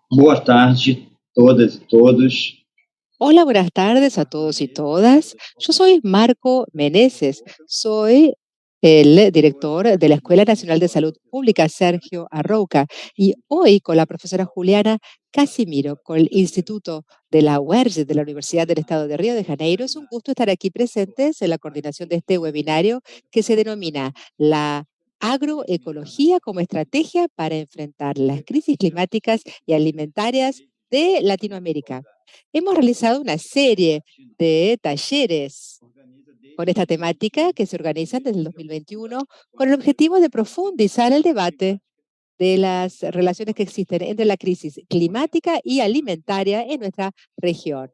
Boa tarde, todas e todos. Hola, buenas tardes a todos y todas. Yo soy Marco Meneses, soy el director de la Escuela Nacional de Salud Pública Sergio Arrouca y hoy con la profesora Juliana Casimiro, con el Instituto de la UERJ de la Universidad del Estado de Río de Janeiro, es un gusto estar aquí presentes en la coordinación de este webinario que se denomina la agroecología como estrategia para enfrentar las crisis climáticas y alimentarias de Latinoamérica. Hemos realizado una serie de talleres con esta temática que se organizan desde el 2021 con el objetivo de profundizar el debate de las relaciones que existen entre la crisis climática y alimentaria en nuestra región,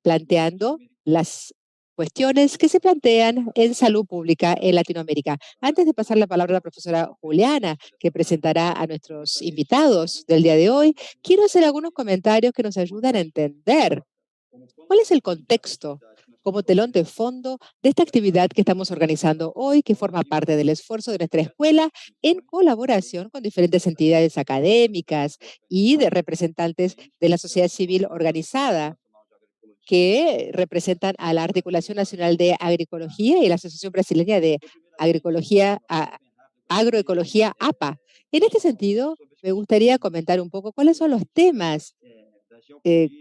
planteando las cuestiones que se plantean en salud pública en Latinoamérica. Antes de pasar la palabra a la profesora Juliana, que presentará a nuestros invitados del día de hoy, quiero hacer algunos comentarios que nos ayudan a entender cuál es el contexto como telón de fondo de esta actividad que estamos organizando hoy, que forma parte del esfuerzo de nuestra escuela en colaboración con diferentes entidades académicas y de representantes de la sociedad civil organizada que representan a la Articulación Nacional de Agroecología y la Asociación Brasileña de Agroecología APA. En este sentido, me gustaría comentar un poco cuáles son los temas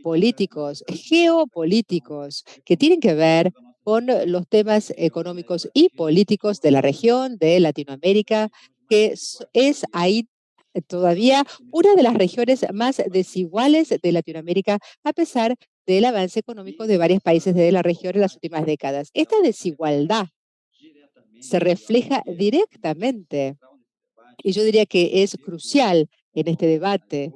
políticos, geopolíticos, que tienen que ver con los temas económicos y políticos de la región de Latinoamérica, que es ahí todavía una de las regiones más desiguales de Latinoamérica, a pesar del avance económico de varios países de la región en las últimas décadas. Esta desigualdad se refleja directamente, y yo diría que es crucial en este debate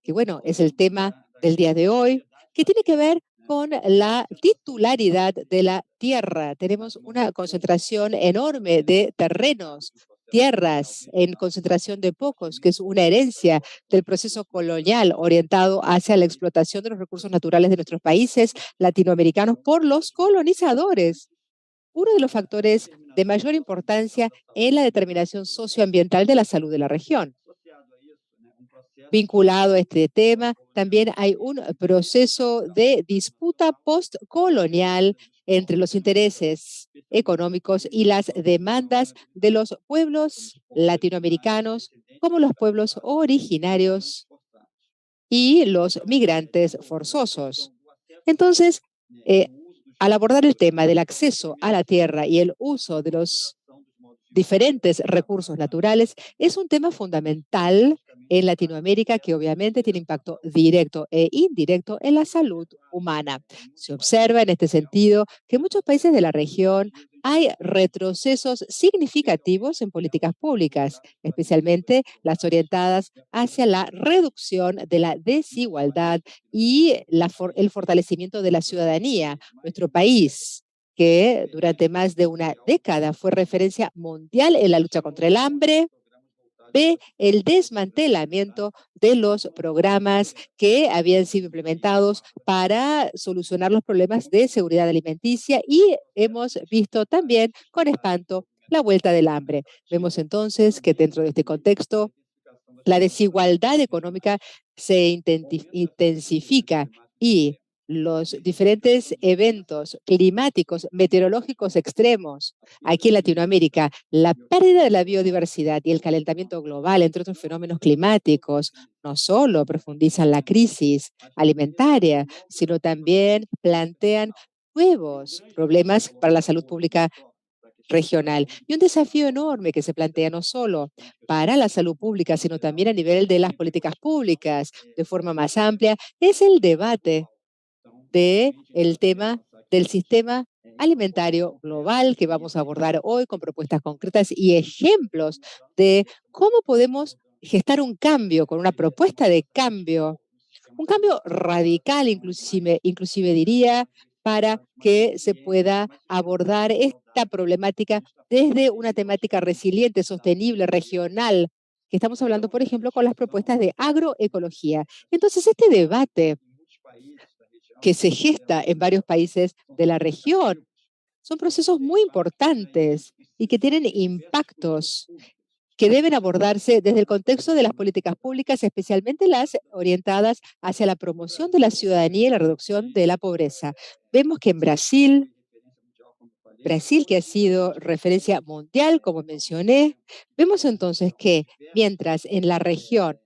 que, bueno, es el tema del día de hoy, que tiene que ver con la titularidad de la tierra. Tenemos una concentración enorme de terrenos, tierras en concentración de pocos, que es una herencia del proceso colonial orientado hacia la explotación de los recursos naturales de nuestros países latinoamericanos por los colonizadores. Uno de los factores de mayor importancia en la determinación socioambiental de la salud de la región. Vinculado a este tema, también hay un proceso de disputa postcolonial entre los intereses económicos y las demandas de los pueblos latinoamericanos, como los pueblos originarios y los migrantes forzosos. Entonces, eh, al abordar el tema del acceso a la tierra y el uso de los diferentes recursos naturales, es un tema fundamental en Latinoamérica que obviamente tiene impacto directo e indirecto en la salud humana. Se observa en este sentido que en muchos países de la región hay retrocesos significativos en políticas públicas, especialmente las orientadas hacia la reducción de la desigualdad y el fortalecimiento de la ciudadanía. Nuestro país, que durante más de una década fue referencia mundial en la lucha contra el hambre, ve el desmantelamiento de los programas que habían sido implementados para solucionar los problemas de seguridad alimenticia y hemos visto también con espanto la vuelta del hambre. Vemos entonces que dentro de este contexto la desigualdad económica se intensifica y los diferentes eventos climáticos, meteorológicos extremos aquí en Latinoamérica, la pérdida de la biodiversidad y el calentamiento global, entre otros fenómenos climáticos, no solo profundizan la crisis alimentaria, sino también plantean nuevos problemas para la salud pública regional. Y un desafío enorme que se plantea no solo para la salud pública, sino también a nivel de las políticas públicas de forma más amplia, es el debate del tema del sistema alimentario global que vamos a abordar hoy con propuestas concretas y ejemplos de cómo podemos gestar un cambio con una propuesta de cambio, un cambio radical, inclusive diría, para que se pueda abordar esta problemática desde una temática resiliente, sostenible, regional, que estamos hablando, por ejemplo, con las propuestas de agroecología. Entonces, este debate que se gesta en varios países de la región son procesos muy importantes y que tienen impactos que deben abordarse desde el contexto de las políticas públicas, especialmente las orientadas hacia la promoción de la ciudadanía y la reducción de la pobreza. Vemos que en Brasil, que ha sido referencia mundial, como mencioné, vemos entonces que mientras en la región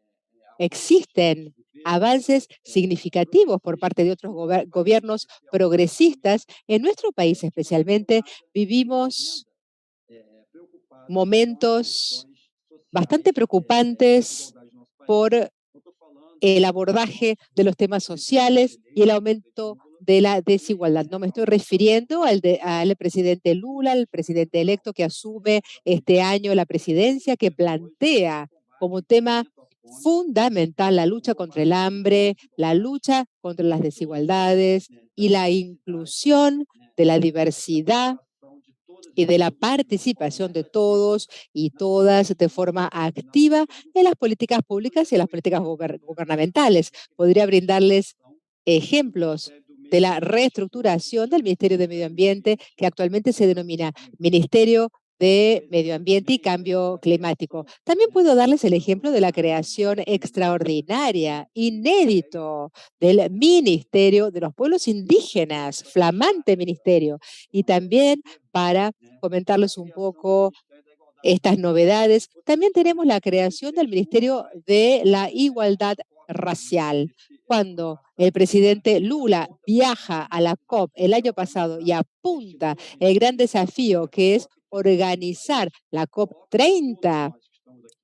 existen avances significativos por parte de otros gobiernos progresistas, en nuestro país especialmente vivimos momentos bastante preocupantes por el abordaje de los temas sociales y el aumento de la desigualdad. No me estoy refiriendo al presidente Lula, el presidente electo que asume este año la presidencia, que plantea como tema fundamental la lucha contra el hambre, la lucha contra las desigualdades y la inclusión de la diversidad y de la participación de todos y todas de forma activa en las políticas públicas y en las políticas gubernamentales. Podría brindarles ejemplos de la reestructuración del Ministerio de Medio Ambiente, que actualmente se denomina Ministerio de Medio Ambiente y Cambio Climático. También puedo darles el ejemplo de la creación extraordinaria, inédito, del Ministerio de los Pueblos Indígenas, flamante ministerio, y también para comentarles un poco estas novedades. También tenemos la creación del Ministerio de la Igualdad Racial. Cuando el presidente Lula viaja a la COP el año pasado y apunta el gran desafío que es organizar la COP 30,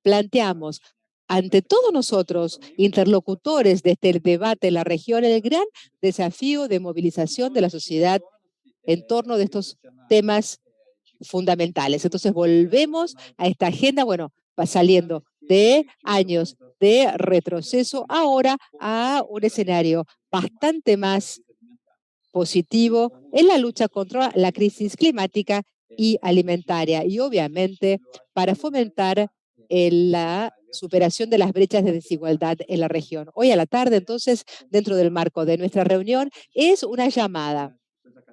planteamos ante todos nosotros, interlocutores de este debate en la región, el gran desafío de movilización de la sociedad en torno de estos temas fundamentales. Entonces volvemos a esta agenda, bueno, va saliendo de años de retroceso ahora a un escenario bastante más positivo en la lucha contra la crisis climática y alimentaria y obviamente para fomentar la superación de las brechas de desigualdad en la región. Hoy a la tarde, entonces, dentro del marco de nuestra reunión, es una llamada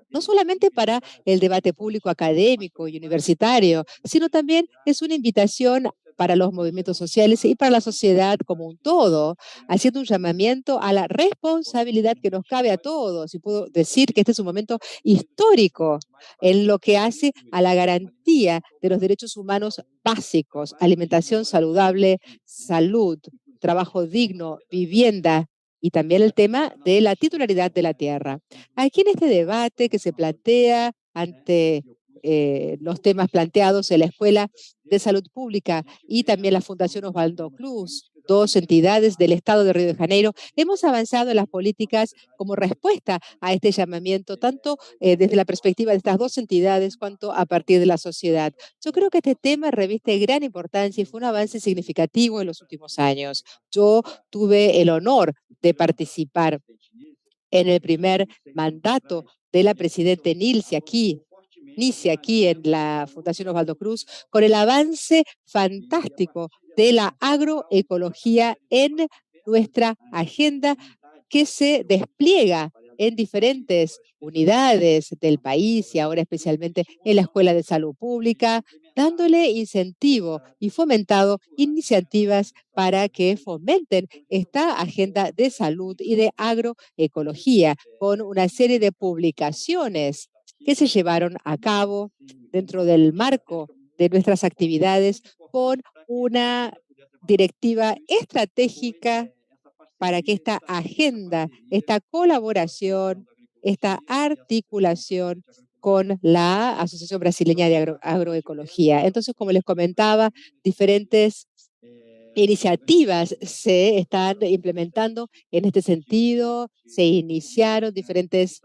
no solamente para el debate público académico y universitario, sino también es una invitación para los movimientos sociales y para la sociedad como un todo, haciendo un llamamiento a la responsabilidad que nos cabe a todos. Y puedo decir que este es un momento histórico en lo que hace a la garantía de los derechos humanos básicos, alimentación saludable, salud, trabajo digno, vivienda, y también el tema de la titularidad de la tierra. Aquí en este debate que se plantea ante los temas planteados en la Escuela de Salud Pública y también la Fundación Osvaldo Cruz, dos entidades del Estado de Río de Janeiro, hemos avanzado en las políticas como respuesta a este llamamiento, tanto desde la perspectiva de estas dos entidades cuanto a partir de la sociedad. Yo creo que este tema reviste gran importancia y fue un avance significativo en los últimos años. Yo tuve el honor de participar en el primer mandato de la presidenta Nice aquí en la Fundación Osvaldo Cruz, con el avance fantástico de la agroecología en nuestra agenda que se despliega en diferentes unidades del país y ahora especialmente en la Escuela de Salud Pública, dándole incentivo y fomentado iniciativas para que fomenten esta agenda de salud y de agroecología con una serie de publicaciones que se llevaron a cabo dentro del marco de nuestras actividades con una directiva estratégica para que esta agenda, esta colaboración, esta articulación con la Asociación Brasileña de Agroecología. Entonces, como les comentaba, diferentes iniciativas se están implementando en este sentido, se iniciaron diferentes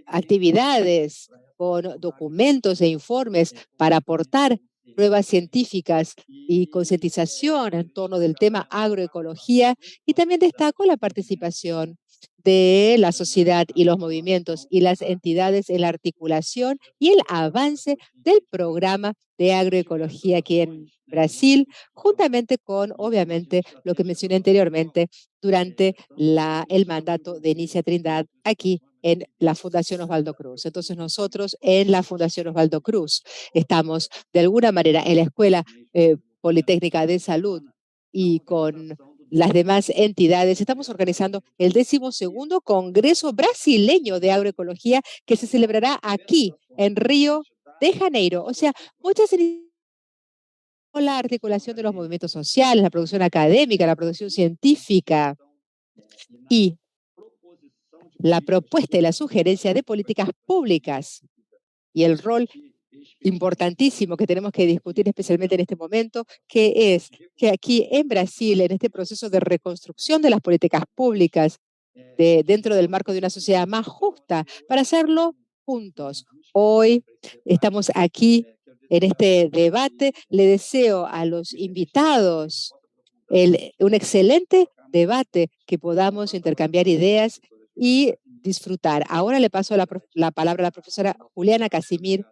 actividades con documentos e informes para aportar pruebas científicas y concientización en torno del tema agroecología y también destaco la participación de la sociedad y los movimientos y las entidades en la articulación y el avance del programa de agroecología aquí en Brasil, juntamente con, obviamente, lo que mencioné anteriormente durante el mandato de Inicia Trindade aquí en la Fundación Osvaldo Cruz. Entonces nosotros en la Fundación Osvaldo Cruz estamos de alguna manera en la escuela Politécnica de Salud y con las demás entidades, estamos organizando el 12º Congreso Brasileño de Agroecología que se celebrará aquí, en Río de Janeiro. O sea, muchas iniciativas, la articulación de los movimientos sociales, la producción académica, la producción científica y la propuesta y la sugerencia de políticas públicas y el rol importantísimo que tenemos que discutir especialmente en este momento, que es que aquí en Brasil, en este proceso de reconstrucción de las políticas públicas dentro del marco de una sociedad más justa, para hacerlo juntos. Hoy estamos aquí en este debate. Le deseo a los invitados un excelente debate, que podamos intercambiar ideas y disfrutar. Ahora le paso la palabra a la profesora Juliana Casimir,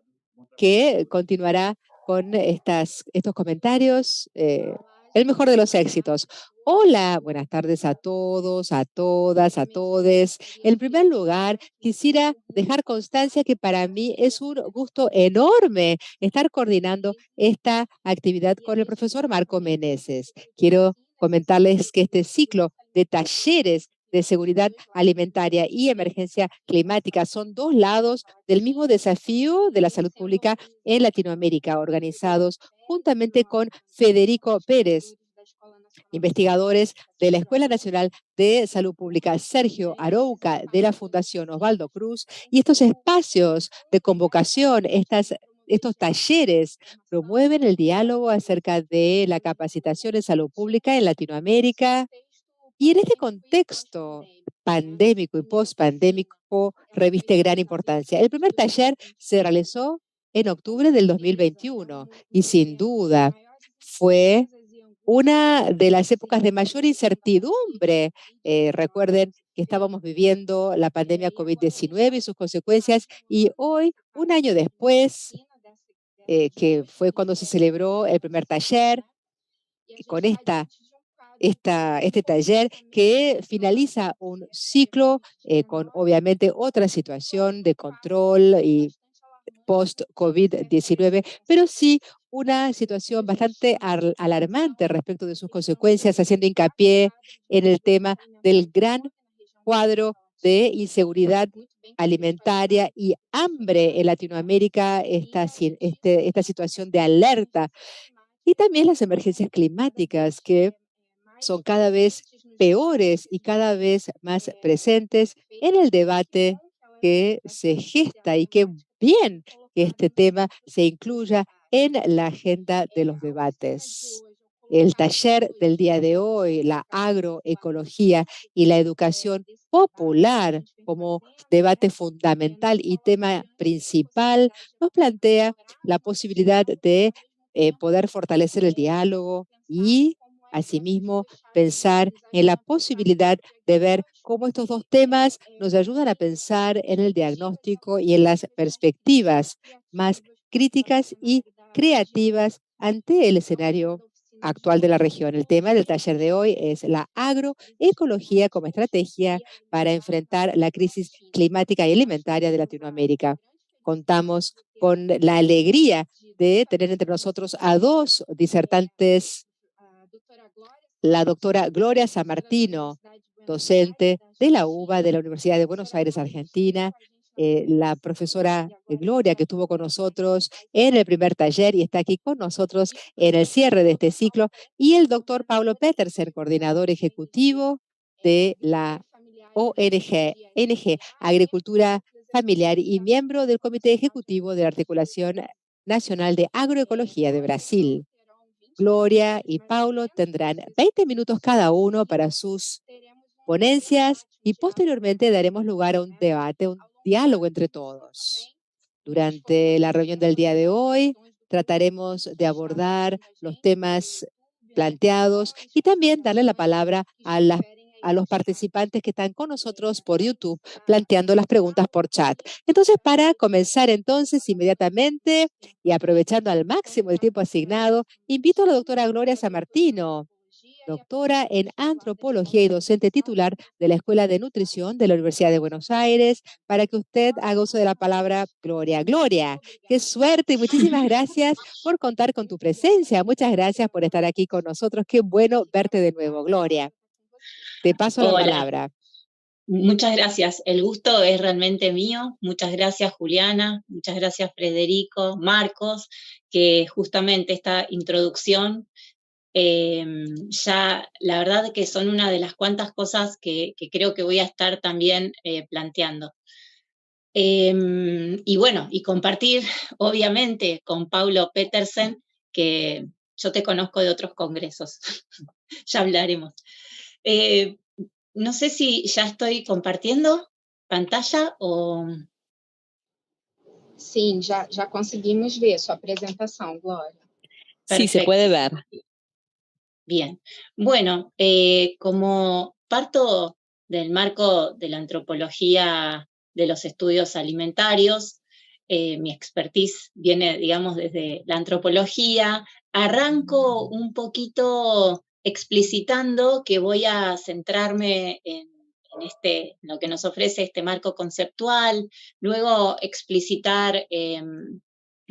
que continuará con estos comentarios. El mejor de los éxitos. Hola, buenas tardes a todos, a todas, a todes. En primer lugar, quisiera dejar constancia que para mí es un gusto enorme estar coordinando esta actividad con el profesor Marco Meneses. Quiero comentarles que este ciclo de talleres de seguridad alimentaria y emergencia climática son dos lados del mismo desafío de la salud pública en Latinoamérica, organizados juntamente con Federico Pérez, investigadores de la Escuela Nacional de Salud Pública, Sergio Arouca, de la Fundación Osvaldo Cruz, y estos espacios de convocación, estos talleres promueven el diálogo acerca de la capacitación en salud pública en Latinoamérica. Y en este contexto pandémico y post-pandémico reviste gran importancia. El primer taller se realizó en octubre del 2021 y sin duda fue una de las épocas de mayor incertidumbre. Recuerden que estábamos viviendo la pandemia COVID-19 y sus consecuencias, y hoy, un año después, que fue cuando se celebró el primer taller, con este taller que finaliza un ciclo con obviamente otra situación de control y post-COVID-19, pero sí una situación bastante alarmante respecto de sus consecuencias, haciendo hincapié en el tema del gran cuadro de inseguridad alimentaria y hambre en Latinoamérica, esta situación de alerta, y también las emergencias climáticas que son cada vez peores y cada vez más presentes en el debate que se gesta, y qué bien que este tema se incluya en la agenda de los debates. El taller del día de hoy, la agroecología y la educación popular como debate fundamental y tema principal, nos plantea la posibilidad de poder fortalecer el diálogo y, asimismo, pensar en la posibilidad de ver cómo estos dos temas nos ayudan a pensar en el diagnóstico y en las perspectivas más críticas y creativas ante el escenario actual de la región. El tema del taller de hoy es la agroecología como estrategia para enfrentar la crisis climática y alimentaria de Latinoamérica. Contamos con la alegría de tener entre nosotros a dos disertantes: la doctora Gloria Sammartino, docente de la UBA de la Universidad de Buenos Aires, Argentina, la profesora Gloria, que estuvo con nosotros en el primer taller y está aquí con nosotros en el cierre de este ciclo, y el doctor Pablo Petersen, coordinador ejecutivo de la ONG Agricultura Familiar y miembro del Comité Ejecutivo de la Articulación Nacional de Agroecología de Brasil. Gloria y Paulo tendrán 20 minutos cada uno para sus ponencias y posteriormente daremos lugar a un debate, un diálogo entre todos. Durante la reunión del día de hoy trataremos de abordar los temas planteados y también darle la palabra a los participantes que están con nosotros por YouTube planteando las preguntas por chat. Entonces, para comenzar entonces inmediatamente y aprovechando al máximo el tiempo asignado, invito a la doctora Gloria Sammartino doctora en antropología y docente titular de la Escuela de Nutrición de la Universidad de Buenos Aires, para que usted haga uso de la palabra Gloria. Gloria, qué suerte y muchísimas gracias por contar con tu presencia. Muchas gracias por estar aquí con nosotros. Qué bueno verte de nuevo, Gloria. Te paso la Hola, palabra. muchas gracias. El gusto es realmente mío. Muchas gracias, Juliana. Muchas gracias, Federico, Marcos, que justamente esta introducción, ya la verdad que son una de las cuantas cosas que creo que voy a estar también planteando. Y bueno, y compartir, obviamente, con Paulo Petersen, que yo te conozco de otros congresos. Ya hablaremos. Eh, no sé si ya estoy compartiendo pantalla o... Sim, já conseguimos ver sua apresentação, Glória. Sí, se puede ver. Bien. Bueno, como parto del marco de la antropología de los estudios alimentarios, mi expertise viene, digamos, desde la antropología, arranco un poquito explicitando que voy a centrarme en lo que nos ofrece este marco conceptual, luego explicitar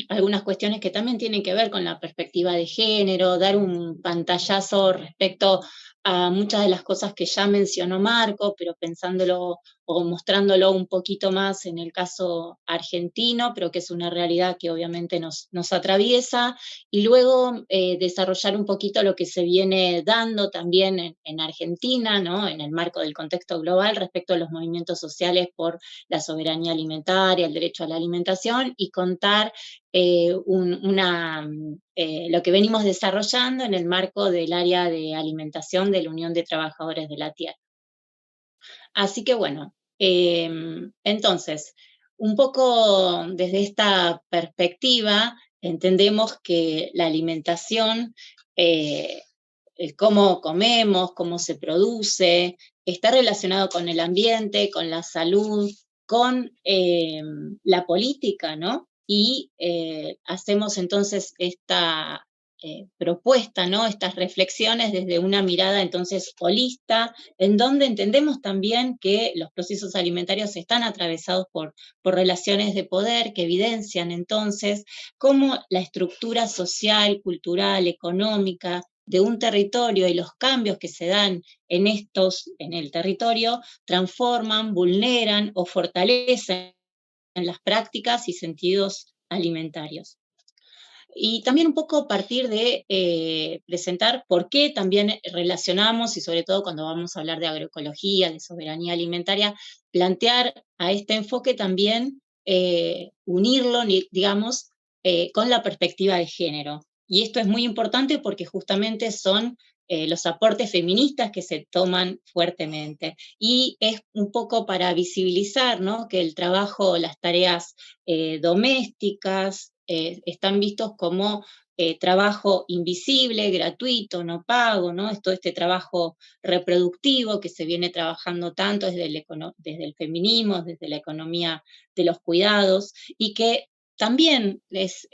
algunas cuestiones que también tienen que ver con la perspectiva de género, dar un pantallazo respecto a muchas de las cosas que ya mencionó Marco, pero pensándolo o mostrándolo un poquito más en el caso argentino, pero que es una realidad que obviamente nos atraviesa, y luego desarrollar un poquito lo que se viene dando también en Argentina, ¿no? En el marco del contexto global respecto a los movimientos sociales por la soberanía alimentaria, el derecho a la alimentación, y contar lo que venimos desarrollando en el marco del área de alimentación de la Unión de Trabajadores de la Tierra. Así que bueno, entonces, un poco desde esta perspectiva, entendemos que la alimentación, el cómo comemos, cómo se produce, está relacionado con el ambiente, con la salud, con la política, ¿no? Y hacemos entonces esta propuesta, ¿no? Estas reflexiones desde una mirada entonces holista, en donde entendemos también que los procesos alimentarios están atravesados por relaciones de poder que evidencian entonces cómo la estructura social, cultural, económica de un territorio y los cambios que se dan en el territorio, transforman, vulneran o fortalecen las prácticas y sentidos alimentarios. Y también un poco partir de presentar por qué también relacionamos, y sobre todo cuando vamos a hablar de agroecología, de soberanía alimentaria, plantear a este enfoque también unirlo, digamos, con la perspectiva de género. Y esto es muy importante porque justamente son los aportes feministas que se toman fuertemente. Y es un poco para visibilizar, ¿no?, que el trabajo, las tareas domésticas, están vistos como trabajo invisible, gratuito, no pago, ¿no? Es todo este trabajo reproductivo que se viene trabajando tanto desde el feminismo, desde la economía de los cuidados, y que también es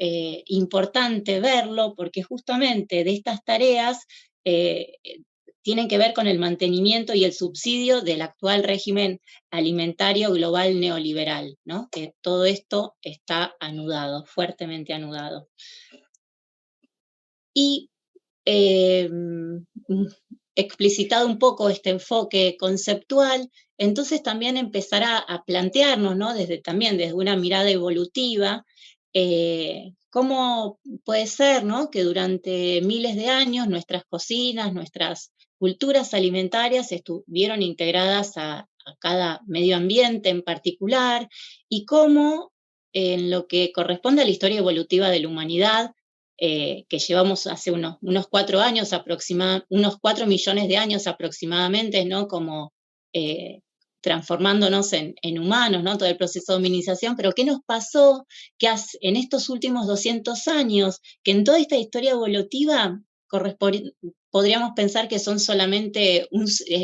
importante verlo porque justamente de estas tareas tienen que ver con el mantenimiento y el subsidio del actual régimen alimentario global neoliberal, ¿no? Que todo esto está anudado, fuertemente anudado. Y explicitado un poco este enfoque conceptual, entonces también empezar a plantearnos, ¿no?, también desde una mirada evolutiva, cómo puede ser, ¿no?, que durante miles de años nuestras cocinas, nuestras culturas alimentarias estuvieron integradas a cada medio ambiente en particular, y cómo en lo que corresponde a la historia evolutiva de la humanidad, que llevamos hace unos 4 años unos 4 millones de años aproximadamente, ¿no?, como transformándonos en humanos, ¿no?, todo el proceso de hominización, pero ¿qué nos pasó que en estos últimos 200 años, que en toda esta historia evolutiva podríamos pensar que son solamente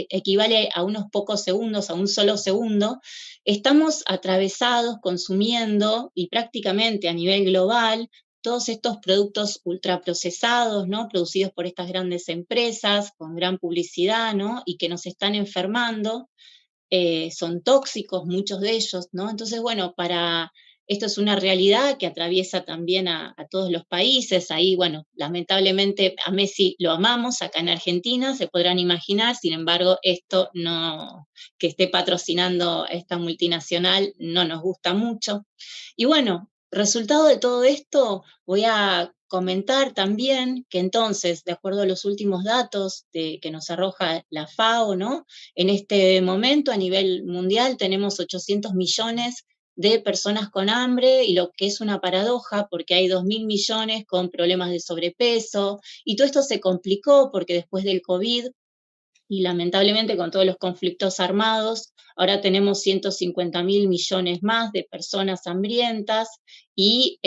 equivale a unos pocos segundos, a un solo segundo, estamos atravesados, consumiendo, y prácticamente a nivel global, todos estos productos ultraprocesados, ¿no? Producidos por estas grandes empresas, con gran publicidad, ¿no? Y que nos están enfermando, son tóxicos muchos de ellos, ¿no? Entonces, bueno, esto es una realidad que atraviesa también a todos los países. Ahí, bueno, lamentablemente a Messi lo amamos acá en Argentina, se podrán imaginar, sin embargo, esto no, que esté patrocinando esta multinacional no nos gusta mucho. Y bueno, resultado de todo esto, voy a comentar también que entonces, de acuerdo a los últimos datos que nos arroja la FAO, ¿no? En este momento, a nivel mundial, tenemos 800 millones de personas con hambre, y lo que es una paradoja, porque hay 2.000 millones con problemas de sobrepeso, y todo esto se complicó porque después del COVID, y lamentablemente con todos los conflictos armados, ahora tenemos 150.000 millones más de personas hambrientas, y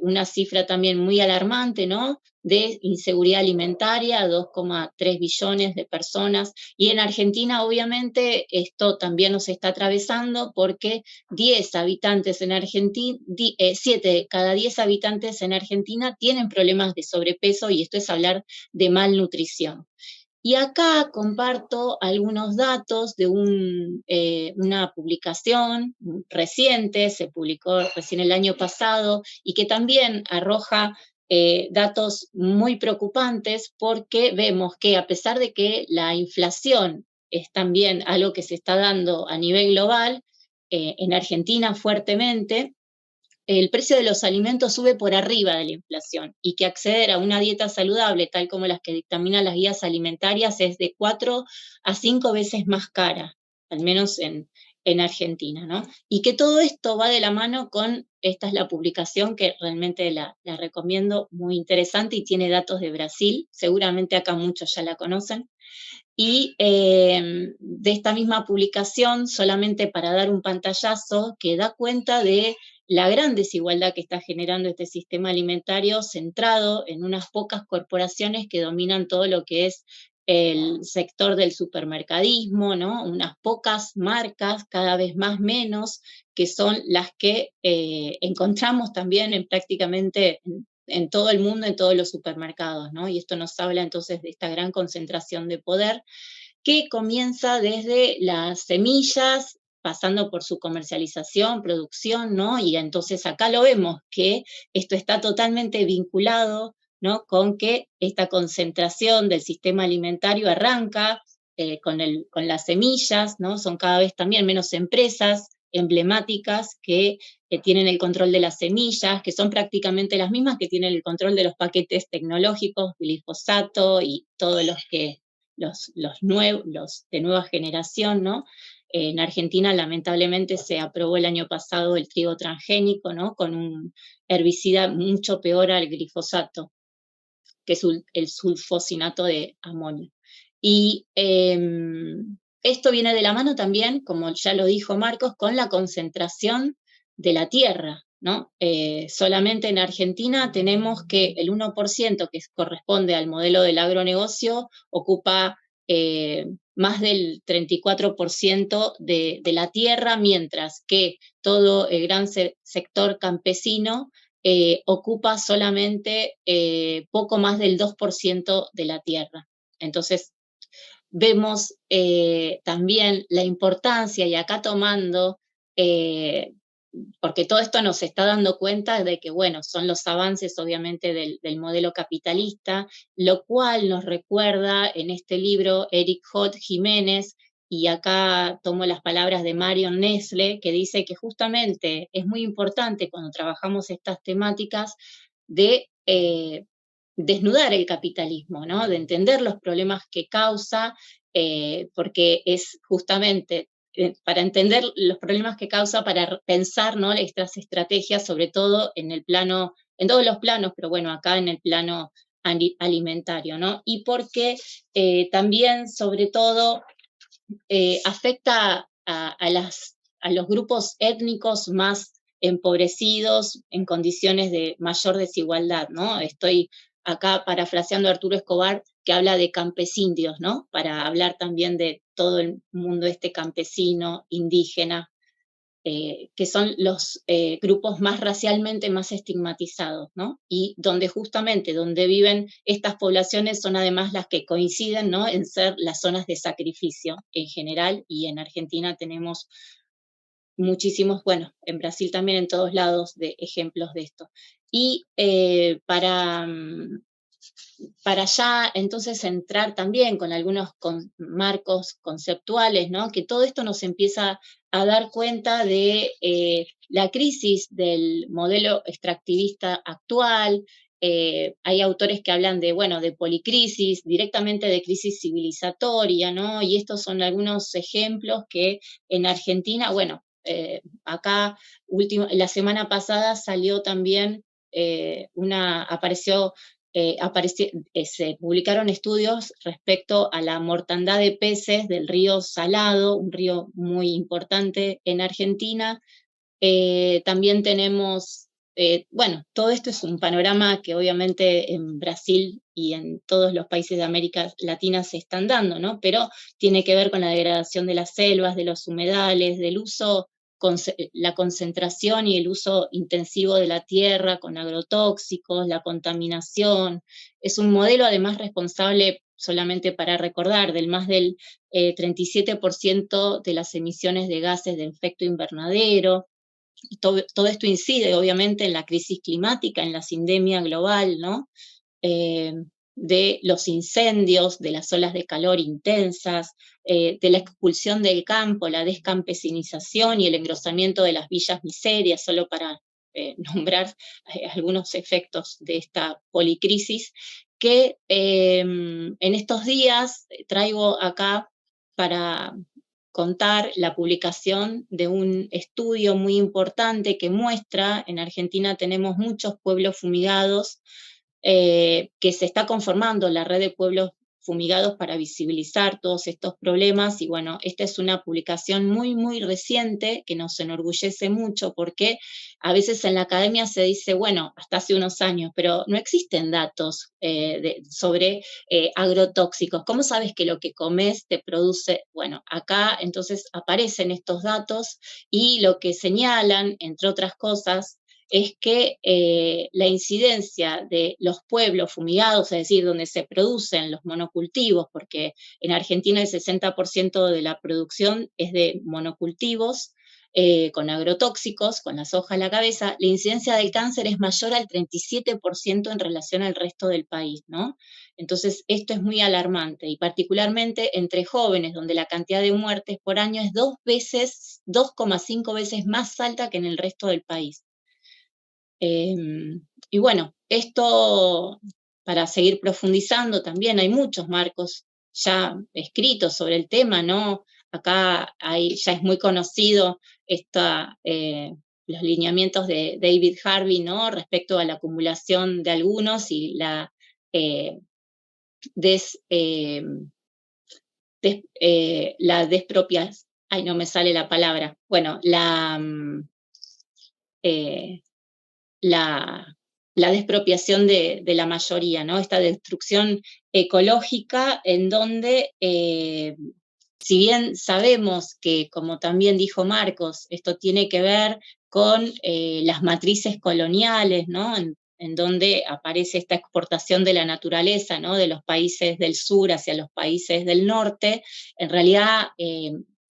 una cifra también muy alarmante, ¿no? De inseguridad alimentaria, 2,3 billones de personas. Y en Argentina, obviamente, esto también nos está atravesando porque 10 habitantes en Argentina, 7 de cada 10 habitantes en Argentina tienen problemas de sobrepeso, y esto es hablar de malnutrición. Y acá comparto algunos datos de una publicación reciente, se publicó recién el año pasado, y que también arroja datos muy preocupantes, porque vemos que a pesar de que la inflación es también algo que se está dando a nivel global, en Argentina fuertemente, el precio de los alimentos sube por arriba de la inflación, y que acceder a una dieta saludable, tal como las que dictaminan las guías alimentarias, es de 4 a 5 veces más cara, al menos en Argentina, ¿no? Y que todo esto va de la mano con, esta es la publicación que realmente la recomiendo, muy interesante, y tiene datos de Brasil, seguramente acá muchos ya la conocen. Y de esta misma publicación, solamente para dar un pantallazo, que da cuenta de la gran desigualdad que está generando este sistema alimentario, centrado en unas pocas corporaciones que dominan todo lo que es el sector del supermercadismo, ¿no? Unas pocas marcas, cada vez más menos, que son las que encontramos también en prácticamente en todo el mundo, en todos los supermercados, ¿no? Y esto nos habla entonces de esta gran concentración de poder, que comienza desde las semillas, pasando por su comercialización, producción, ¿no? Y entonces acá lo vemos, que esto está totalmente vinculado, ¿no? Con que esta concentración del sistema alimentario arranca con las semillas, ¿no? Son cada vez también menos empresas emblemáticas que tienen el control de las semillas, que son prácticamente las mismas que tienen el control de los paquetes tecnológicos, glifosato y todos los de nueva generación, ¿no? En Argentina, lamentablemente, se aprobó el año pasado el trigo transgénico, ¿no? Con un herbicida mucho peor al glifosato, que es el sulfosinato de amonio. Y esto viene de la mano también, como ya lo dijo Marcos, con la concentración de la tierra, ¿no? Solamente en Argentina tenemos que el 1%, que corresponde al modelo del agronegocio, ocupa más del 34% de la tierra, mientras que todo el gran sector campesino ocupa solamente poco más del 2% de la tierra. Entonces, vemos también la importancia, y acá tomando, porque todo esto nos está dando cuenta de que, bueno, son los avances obviamente del modelo capitalista, lo cual nos recuerda en este libro Eric Hott Jiménez, y acá tomo las palabras de Marion Nestle, que dice que justamente es muy importante cuando trabajamos estas temáticas de desnudar el capitalismo, ¿no? De entender los problemas que causa, porque es justamente para entender los problemas que causa, para pensar, ¿no? Estas estrategias, sobre todo en el plano, en todos los planos, pero bueno, acá en el plano alimentario, ¿no? Y porque también, sobre todo, afecta a los grupos étnicos más empobrecidos, en condiciones de mayor desigualdad, ¿no? Estoy acá parafraseando a Arturo Escobar, que habla de campesindios, ¿no? Para hablar también de todo el mundo campesino, indígena. que son los grupos más racialmente más estigmatizados, ¿no? Y donde justamente donde viven estas poblaciones son además las que coinciden, ¿no?, en ser las zonas de sacrificio en general, y en Argentina tenemos muchísimos, bueno, en Brasil también, en todos lados, de ejemplos de esto. Y para ya entonces entrar también con algunos marcos conceptuales, ¿no?, que todo esto nos empieza a dar cuenta de la crisis del modelo extractivista actual. Hay autores que hablan de, bueno, de policrisis, directamente de crisis civilizatoria, ¿no? Y estos son algunos ejemplos que en Argentina, bueno, acá la semana pasada salió también se publicaron estudios respecto a la mortandad de peces del río Salado, un río muy importante en Argentina. También tenemos, bueno, todo esto es un panorama que obviamente en Brasil y en todos los países de América Latina se están dando, ¿no? Pero tiene que ver con la degradación de las selvas, de los humedales, del uso, la concentración y el uso intensivo de la tierra con agrotóxicos, la contaminación. Es un modelo además responsable, solamente para recordar, del más del 37% de las emisiones de gases de efecto invernadero. Y todo esto incide obviamente en la crisis climática, en la sindemia global, ¿no? De los incendios, de las olas de calor intensas, de la expulsión del campo, la descampesinización y el engrosamiento de las villas miserias, solo para nombrar algunos efectos de esta policrisis, que en estos días traigo acá para contar la publicación de un estudio muy importante que muestra, en Argentina tenemos muchos pueblos fumigados, que se está conformando la red de pueblos fumigados para visibilizar todos estos problemas. Y bueno, esta es una publicación muy, muy reciente que nos enorgullece mucho, porque a veces en la academia se dice, bueno, hasta hace unos años, pero no existen datos sobre agrotóxicos. ¿Cómo sabes que lo que comes te produce? Bueno, acá entonces aparecen estos datos, y lo que señalan, entre otras cosas, es que la incidencia de los pueblos fumigados, es decir, donde se producen los monocultivos, porque en Argentina el 60% de la producción es de monocultivos, con agrotóxicos, con la soja a la cabeza, la incidencia del cáncer es mayor al 37% en relación al resto del país, ¿no? Entonces, esto es muy alarmante, y particularmente entre jóvenes, donde la cantidad de muertes por año es 2,5 veces más alta que en el resto del país. Y bueno, esto, para seguir profundizando, también hay muchos marcos ya escritos sobre el tema, ¿no? Acá ya es muy conocido los lineamientos de David Harvey, ¿no?, respecto a la acumulación de algunos y la despropiación, ay, no me sale la palabra, bueno, la despropiación de la mayoría, ¿no? Esta destrucción ecológica en donde, si bien sabemos que, como también dijo Marcos, esto tiene que ver con las matrices coloniales, ¿no?, en donde aparece esta exportación de la naturaleza, ¿no?, de los países del sur hacia los países del norte. En realidad,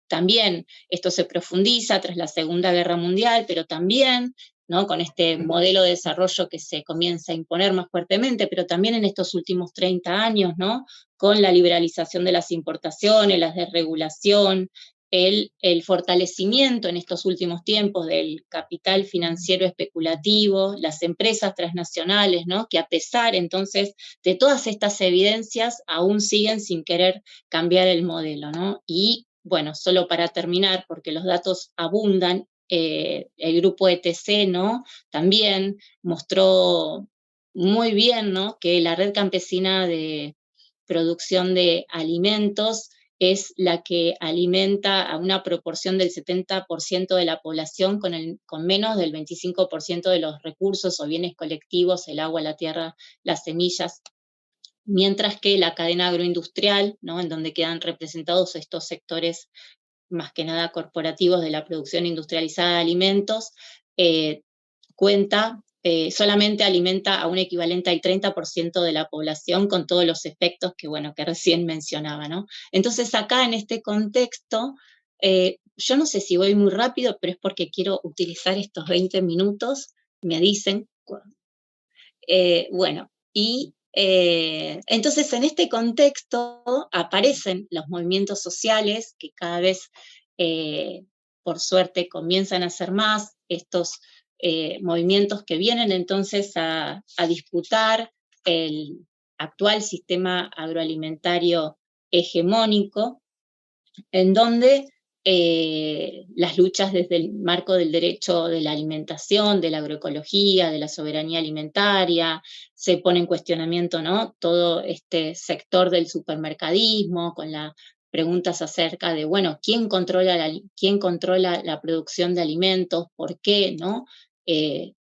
también esto se profundiza tras la Segunda Guerra Mundial, pero también, ¿no?, con este modelo de desarrollo que se comienza a imponer más fuertemente, pero también en estos últimos 30 años, ¿no?, con la liberalización de las importaciones, la desregulación, el fortalecimiento en estos últimos tiempos del capital financiero especulativo, las empresas transnacionales, ¿no?, que a pesar entonces de todas estas evidencias aún siguen sin querer cambiar el modelo, ¿no? Y bueno, solo para terminar, porque los datos abundan, el grupo ETC, ¿no?, también mostró muy bien, ¿no?, que la red campesina de producción de alimentos es la que alimenta a una proporción del 70% de la población con menos del 25% de los recursos o bienes colectivos, el agua, la tierra, las semillas, mientras que la cadena agroindustrial, ¿no?, en donde quedan representados estos sectores más que nada corporativos de la producción industrializada de alimentos, solamente alimenta a un equivalente al 30% de la población con todos los efectos que, bueno, que recién mencionaba, ¿no? Entonces acá en este contexto, yo no sé si voy muy rápido, pero es porque quiero utilizar estos 20 minutos, me dicen. Bueno, y entonces en este contexto aparecen los movimientos sociales que cada vez, por suerte, comienzan a ser más, estos movimientos que vienen entonces a disputar el actual sistema agroalimentario hegemónico, en donde las luchas desde el marco del derecho de la alimentación, de la agroecología, de la soberanía alimentaria, se pone en cuestionamiento, ¿no?, todo este sector del supermercadismo, con las preguntas acerca de, bueno, ¿quién controla la producción de alimentos? ¿Por qué, no?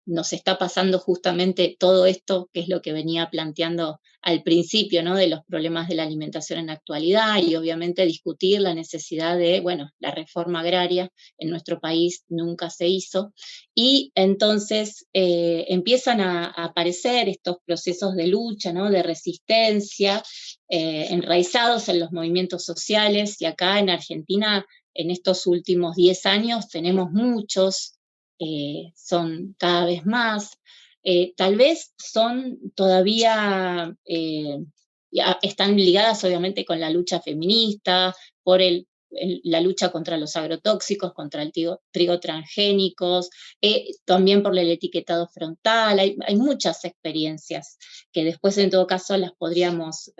Nos está pasando justamente todo esto, que es lo que venía planteando al principio, ¿no?, de los problemas de la alimentación en la actualidad, y obviamente discutir la necesidad de, bueno, la reforma agraria en nuestro país nunca se hizo, y entonces empiezan a aparecer estos procesos de lucha, ¿no?, de resistencia, enraizados en los movimientos sociales, y acá en Argentina, en estos últimos 10 años, tenemos muchos, son cada vez más. Tal vez son todavía, están ligadas obviamente con la lucha feminista, por la lucha contra los agrotóxicos, contra el trigo transgénicos, también por el etiquetado frontal. Hay muchas experiencias que después en todo caso las podríamos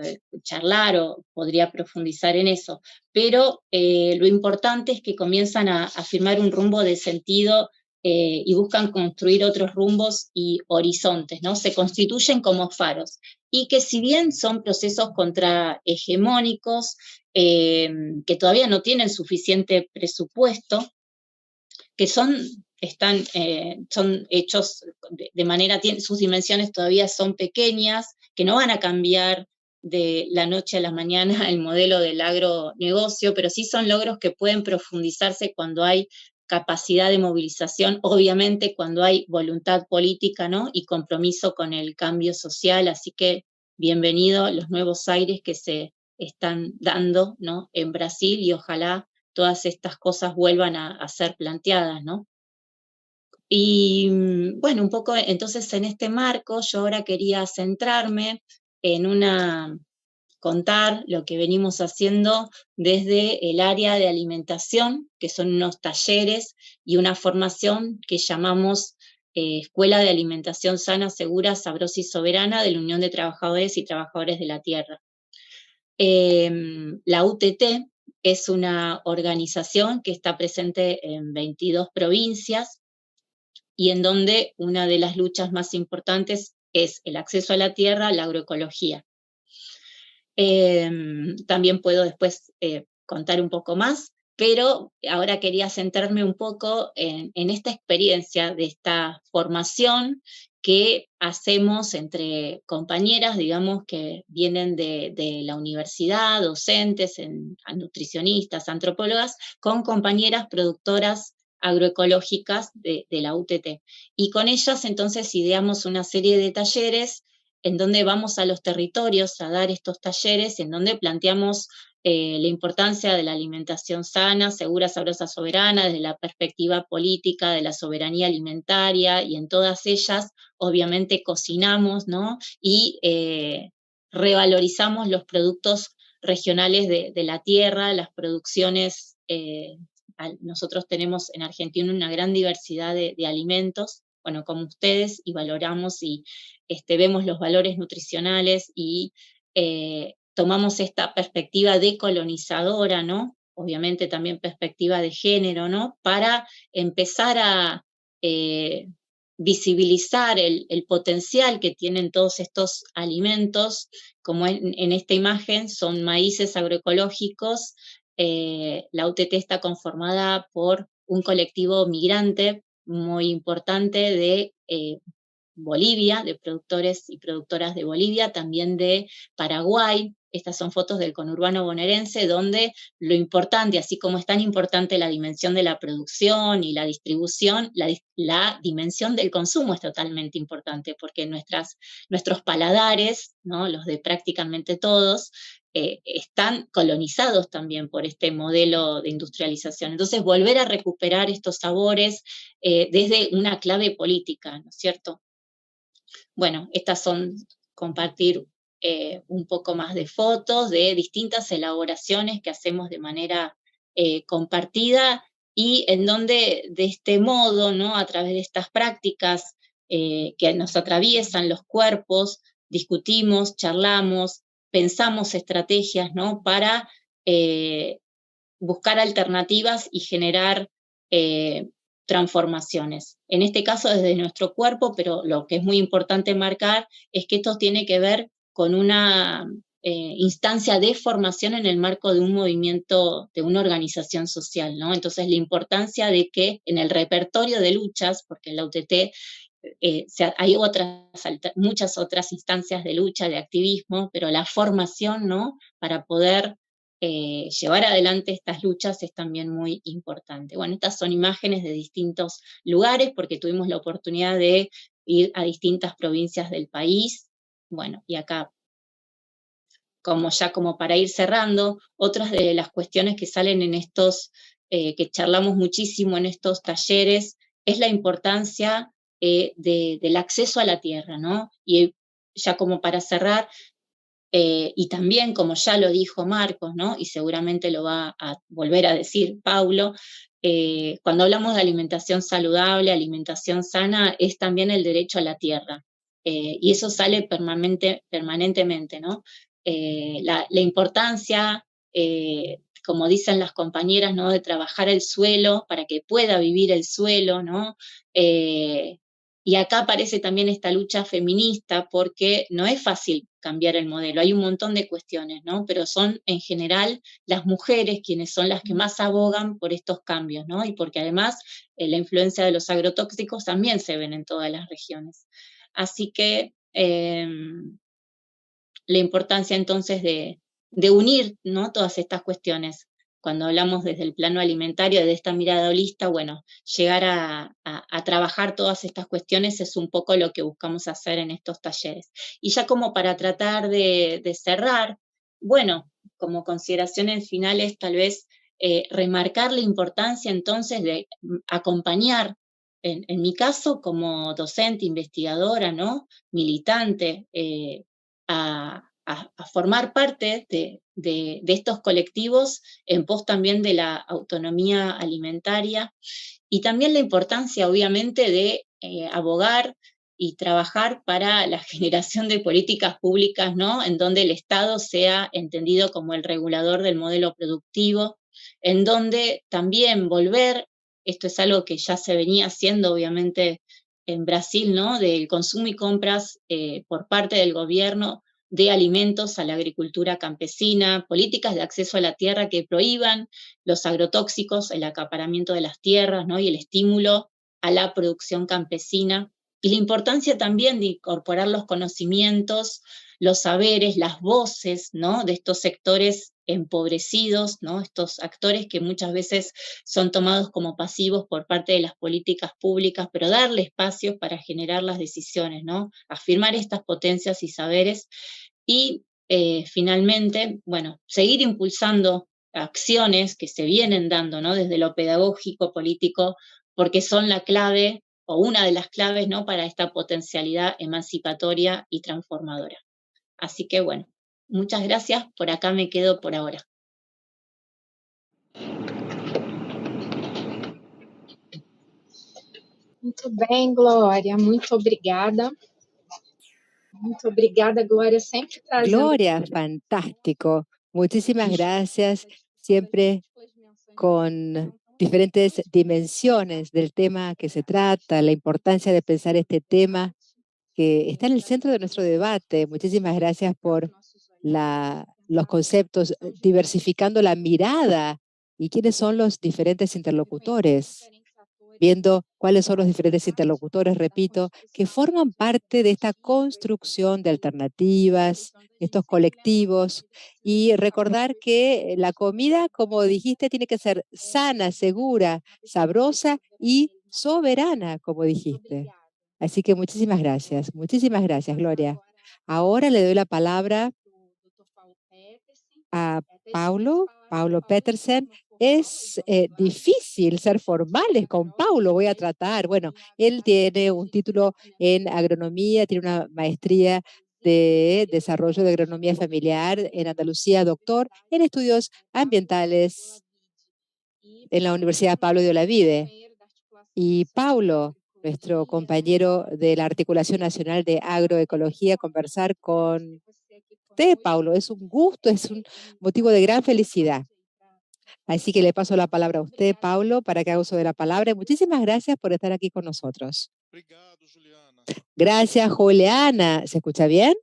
charlar, o podría profundizar en eso, pero lo importante es que comienzan a firmar un rumbo de sentido, y buscan construir otros rumbos y horizontes, ¿no? Se constituyen como faros, y que si bien son procesos contrahegemónicos, que todavía no tienen suficiente presupuesto, que son hechos de manera, sus dimensiones todavía son pequeñas, que no van a cambiar de la noche a la mañana el modelo del agronegocio, pero sí son logros que pueden profundizarse cuando hay capacidad de movilización, obviamente cuando hay voluntad política, ¿no?, y compromiso con el cambio social. Así que bienvenido los nuevos aires que se están dando, ¿no?, en Brasil, y ojalá todas estas cosas vuelvan a ser planteadas, ¿no? Y bueno, un poco entonces en este marco yo ahora quería centrarme en contar lo que venimos haciendo desde el área de alimentación, que son unos talleres y una formación que llamamos Escuela de Alimentación Sana, Segura, Sabrosa y Soberana de la Unión de Trabajadores y Trabajadores de la Tierra. La UTT es una organización que está presente en 22 provincias, y en donde una de las luchas más importantes es el acceso a la tierra, la agroecología. También puedo después contar un poco más, pero ahora quería centrarme un poco en esta experiencia de esta formación que hacemos entre compañeras, digamos, que vienen de la universidad, docentes, nutricionistas, antropólogas, con compañeras productoras agroecológicas de la UTT. Y con ellas entonces ideamos una serie de talleres en donde vamos a los territorios a dar estos talleres, en donde planteamos la importancia de la alimentación sana, segura, sabrosa, soberana, desde la perspectiva política, de la soberanía alimentaria, y en todas ellas, obviamente, cocinamos, ¿no?, y revalorizamos los productos regionales de la tierra, las producciones. Nosotros tenemos en Argentina una gran diversidad de alimentos, bueno, como ustedes, y valoramos y vemos los valores nutricionales, y tomamos esta perspectiva decolonizadora, ¿no?, obviamente también perspectiva de género, ¿no?, para empezar a visibilizar el potencial que tienen todos estos alimentos, como en esta imagen son maíces agroecológicos. La UTT está conformada por un colectivo migrante muy importante de Bolivia, de productores y productoras de Bolivia, también de Paraguay. Estas son fotos del conurbano bonaerense, donde lo importante, así como es tan importante la dimensión de la producción y la distribución, la dimensión del consumo es totalmente importante, porque nuestros paladares, ¿no?, los de prácticamente todos, están colonizados también por este modelo de industrialización. Entonces, volver a recuperar estos sabores desde una clave política, ¿no es cierto? Bueno, estas son compartir un poco más de fotos de distintas elaboraciones que hacemos de manera compartida y en donde de este modo, ¿no?, a través de estas prácticas que nos atraviesan los cuerpos, discutimos, charlamos, pensamos estrategias, ¿no?, para buscar alternativas y generar transformaciones. En este caso desde nuestro cuerpo, pero lo que es muy importante marcar es que esto tiene que ver con una instancia de formación en el marco de un movimiento, de una organización social, ¿no? Entonces la importancia de que en el repertorio de luchas, porque en la UTT hay muchas otras instancias de lucha, de activismo, pero la formación, ¿no?, para poder llevar adelante estas luchas es también muy importante. Bueno, estas son imágenes de distintos lugares, porque tuvimos la oportunidad de ir a distintas provincias del país. Bueno, y acá, como para ir cerrando, otras de las cuestiones que salen en estos, que charlamos muchísimo en estos talleres, es la importancia del acceso a la tierra, ¿no? Y ya como para cerrar, y también, como ya lo dijo Marcos, ¿no?, y seguramente lo va a volver a decir Paulo, cuando hablamos de alimentación saludable, alimentación sana, es también el derecho a la tierra. Y eso sale permanentemente, ¿no? La importancia, como dicen las compañeras, ¿no?, de trabajar el suelo para que pueda vivir el suelo, ¿no? Y acá aparece también esta lucha feminista, porque no es fácil cambiar el modelo, hay un montón de cuestiones, ¿no? Pero son en general las mujeres quienes son las que más abogan por estos cambios, ¿no? Y porque además la influencia de los agrotóxicos también se ven en todas las regiones. Así que la importancia entonces de unir, ¿no?, todas estas cuestiones. Cuando hablamos desde el plano alimentario, de esta mirada holista, bueno, llegar a trabajar todas estas cuestiones es un poco lo que buscamos hacer en estos talleres. Y ya como para tratar de cerrar, bueno, como consideraciones finales, tal vez remarcar la importancia entonces de acompañar, en mi caso como docente, investigadora, ¿no?, militante, a formar parte de estos colectivos en pos también de la autonomía alimentaria, y también la importancia, obviamente, de abogar y trabajar para la generación de políticas públicas, ¿no?, en donde el Estado sea entendido como el regulador del modelo productivo, en donde también volver, esto es algo que ya se venía haciendo, obviamente, en Brasil, ¿no?, del consumo y compras por parte del gobierno de alimentos a la agricultura campesina, políticas de acceso a la tierra que prohíban los agrotóxicos, el acaparamiento de las tierras, ¿no?, y el estímulo a la producción campesina, y la importancia también de incorporar los conocimientos, los saberes, las voces, ¿no?, de estos sectores empobrecidos, ¿no?, estos actores que muchas veces son tomados como pasivos por parte de las políticas públicas, pero darle espacios para generar las decisiones, ¿no?, afirmar estas potencias y saberes, y finalmente, bueno, seguir impulsando acciones que se vienen dando, ¿no?, desde lo pedagógico, político, porque son la clave o una de las claves, ¿no?, para esta potencialidad emancipatoria y transformadora. Así que bueno, muchas gracias, por acá me quedo por ahora. Muito bem, Glória, muito obrigada. Muito obrigada, Glória, sempre trazendo... Gloria, fantástico. Muchísimas gracias, siempre con diferentes dimensiones del tema que se trata, la importancia de pensar este tema que está en el centro de nuestro debate. Muchísimas gracias por los conceptos, diversificando la mirada y quiénes son los diferentes interlocutores. viendo cuáles son los diferentes interlocutores, repito, que forman parte de esta construcción de alternativas, estos colectivos, y recordar que la comida, como dijiste, tiene que ser sana, segura, sabrosa y soberana, como dijiste. Así que muchísimas gracias, Gloria. Ahora le doy la palabra a Paulo Petersen. Es difícil ser formales con Paulo, voy a tratar. Bueno, él tiene un título en agronomía, tiene una maestría de desarrollo de agronomía familiar en Andalucía, doctor en estudios ambientales en la Universidad Pablo de Olavide. Y Paulo, nuestro compañero de la Articulación Nacional de Agroecología, conversar con usted, Paulo. Es un gusto, es un motivo de gran felicidad. Así que le paso la palabra a usted, Paulo, para que haga uso de la palabra. Y muchísimas gracias por estar aquí con nosotros. Gracias, Juliana. ¿Se escucha bien?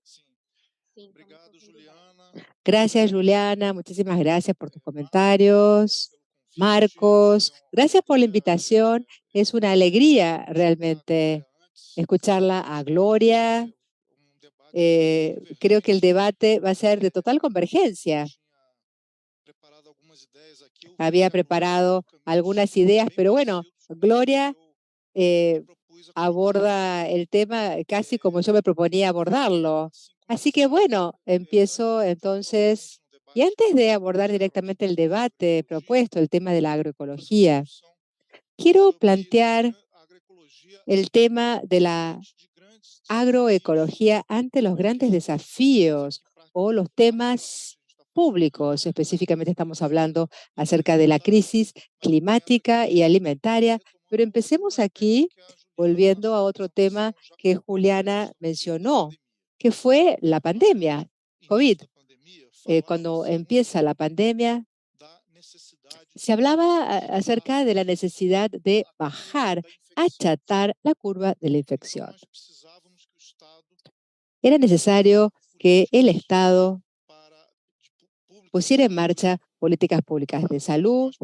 Gracias, Juliana. Muchísimas gracias por tus comentarios. Marcos, gracias por la invitación. Es una alegría realmente escucharla a Gloria. Creo que el debate va a ser de total convergencia. Había preparado algunas ideas, pero bueno, Gloria aborda el tema casi como yo me proponía abordarlo. Así que bueno, empiezo entonces, y antes de abordar directamente el debate propuesto, el tema de la agroecología, quiero plantear el tema de la agroecología ante los grandes desafíos o los temas públicos. Específicamente estamos hablando acerca de la crisis climática y alimentaria, pero empecemos aquí volviendo a otro tema que Juliana mencionó, que fue la pandemia, COVID. Cuando empieza la pandemia, se hablaba acerca de la necesidad de bajar, achatar la curva de la infección. Era necesario que el Estado pusiera en marcha políticas públicas de salud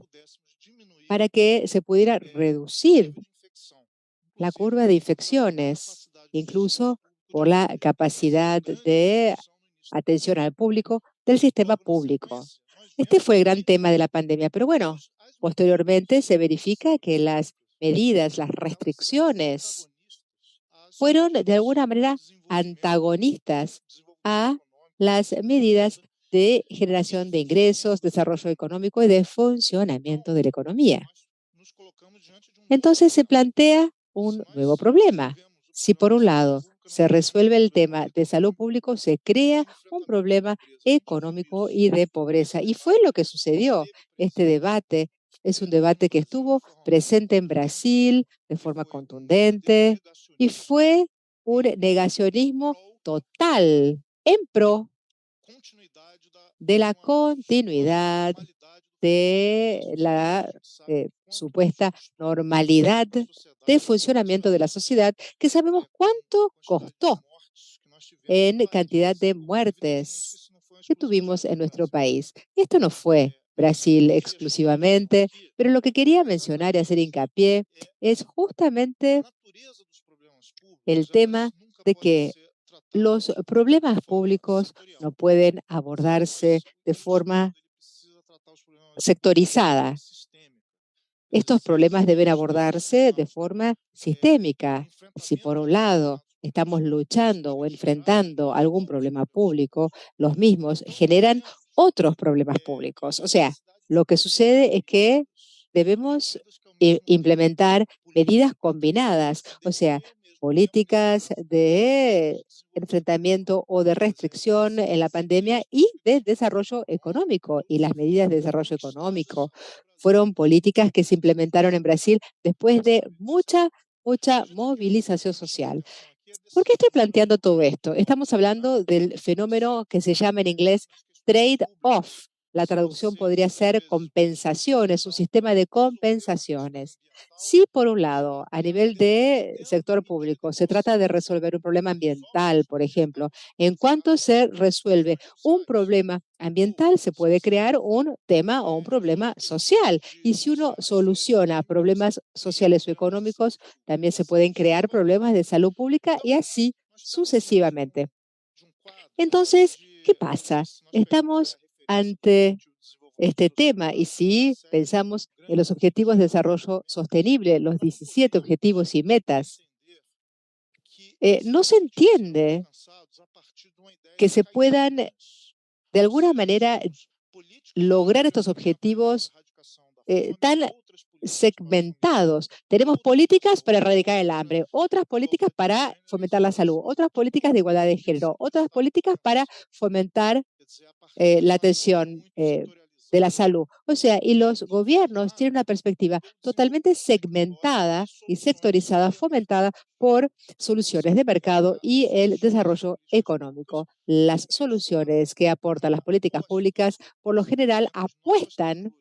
para que se pudiera reducir la curva de infecciones, incluso por la capacidad de atención al público del sistema público. Este fue el gran tema de la pandemia, pero bueno, posteriormente se verifica que las medidas, las restricciones, fueron de alguna manera antagonistas a las medidas de generación de ingresos, desarrollo económico y de funcionamiento de la economía. Entonces se plantea un nuevo problema. Si por un lado se resuelve el tema de salud pública, se crea un problema económico y de pobreza. Y fue lo que sucedió. Este debate es un debate que estuvo presente en Brasil de forma contundente y fue un negacionismo total en pro de la continuidad de la supuesta normalidad de funcionamiento de la sociedad, que sabemos cuánto costó en cantidad de muertes que tuvimos en nuestro país. Esto no fue Brasil exclusivamente, pero lo que quería mencionar y hacer hincapié es justamente el tema de que los problemas públicos no pueden abordarse de forma sectorizada. Estos problemas deben abordarse de forma sistémica. Si por un lado estamos luchando o enfrentando algún problema público, los mismos generan otros problemas públicos. O sea, lo que sucede es que debemos implementar medidas combinadas, o sea, políticas de enfrentamiento o de restricción en la pandemia y de desarrollo económico. Y las medidas de desarrollo económico fueron políticas que se implementaron en Brasil después de mucha movilización social. ¿Por qué estoy planteando todo esto? Estamos hablando del fenómeno que se llama en inglés trade-off, la traducción podría ser compensaciones, un sistema de compensaciones. Si por un lado, a nivel de sector público, se trata de resolver un problema ambiental, por ejemplo, en cuanto se resuelve un problema ambiental, se puede crear un tema o un problema social. Y si uno soluciona problemas sociales o económicos, también se pueden crear problemas de salud pública y así sucesivamente. Entonces, ¿qué pasa? Estamos ante este tema y si pensamos en los objetivos de desarrollo sostenible, los 17 objetivos y metas, no se entiende que se puedan de alguna manera lograr estos objetivos tan segmentados. Tenemos políticas para erradicar el hambre, otras políticas para fomentar la salud, otras políticas de igualdad de género, otras políticas para fomentar la atención de la salud. O sea, y los gobiernos tienen una perspectiva totalmente segmentada y sectorizada, fomentada por soluciones de mercado y el desarrollo económico. Las soluciones que aportan las políticas públicas, por lo general, apuestan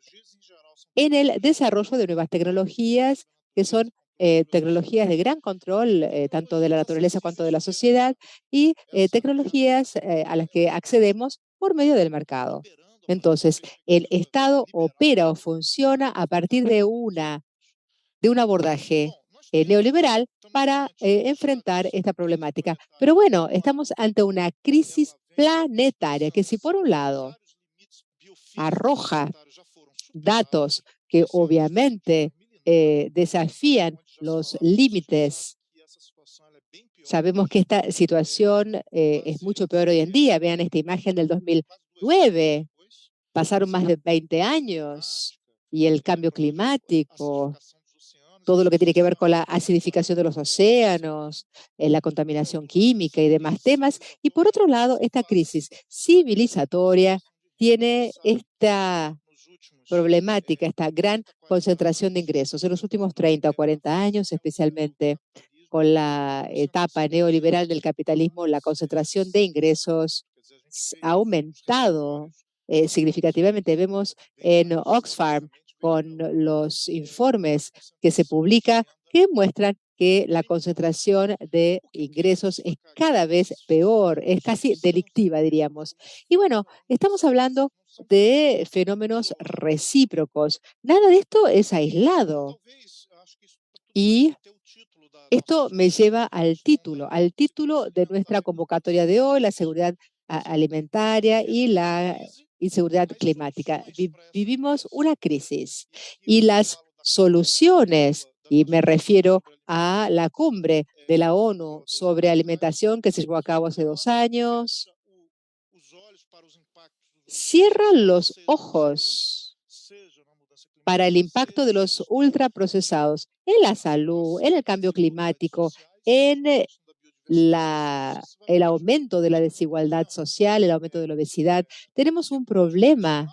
en el desarrollo de nuevas tecnologías que son tecnologías de gran control, tanto de la naturaleza cuanto de la sociedad, y tecnologías a las que accedemos por medio del mercado. Entonces, el Estado opera o funciona a partir de un abordaje neoliberal para enfrentar esta problemática. Pero bueno, estamos ante una crisis planetaria que si por un lado arroja datos que obviamente desafían los límites. Sabemos que esta situación es mucho peor hoy en día. Vean esta imagen del 2009. Pasaron más de 20 años y el cambio climático, todo lo que tiene que ver con la acidificación de los océanos, la contaminación química y demás temas. Y por otro lado, esta crisis civilizatoria tiene esta problemática, esta gran concentración de ingresos. En los últimos 30 o 40 años, especialmente con la etapa neoliberal del capitalismo, la concentración de ingresos ha aumentado significativamente. Vemos en Oxfam con los informes que se publican que muestran que la concentración de ingresos es cada vez peor, es casi delictiva, diríamos. Y bueno, estamos hablando de fenómenos recíprocos. Nada de esto es aislado. Y esto me lleva al título de nuestra convocatoria de hoy, la seguridad alimentaria y la inseguridad climática. Vivimos una crisis y las soluciones, y me refiero a la cumbre de la ONU sobre alimentación que se llevó a cabo hace 2 años, cierran los ojos para el impacto de los ultraprocesados en la salud, en el cambio climático, en el aumento de la desigualdad social, el aumento de la obesidad. Tenemos un problema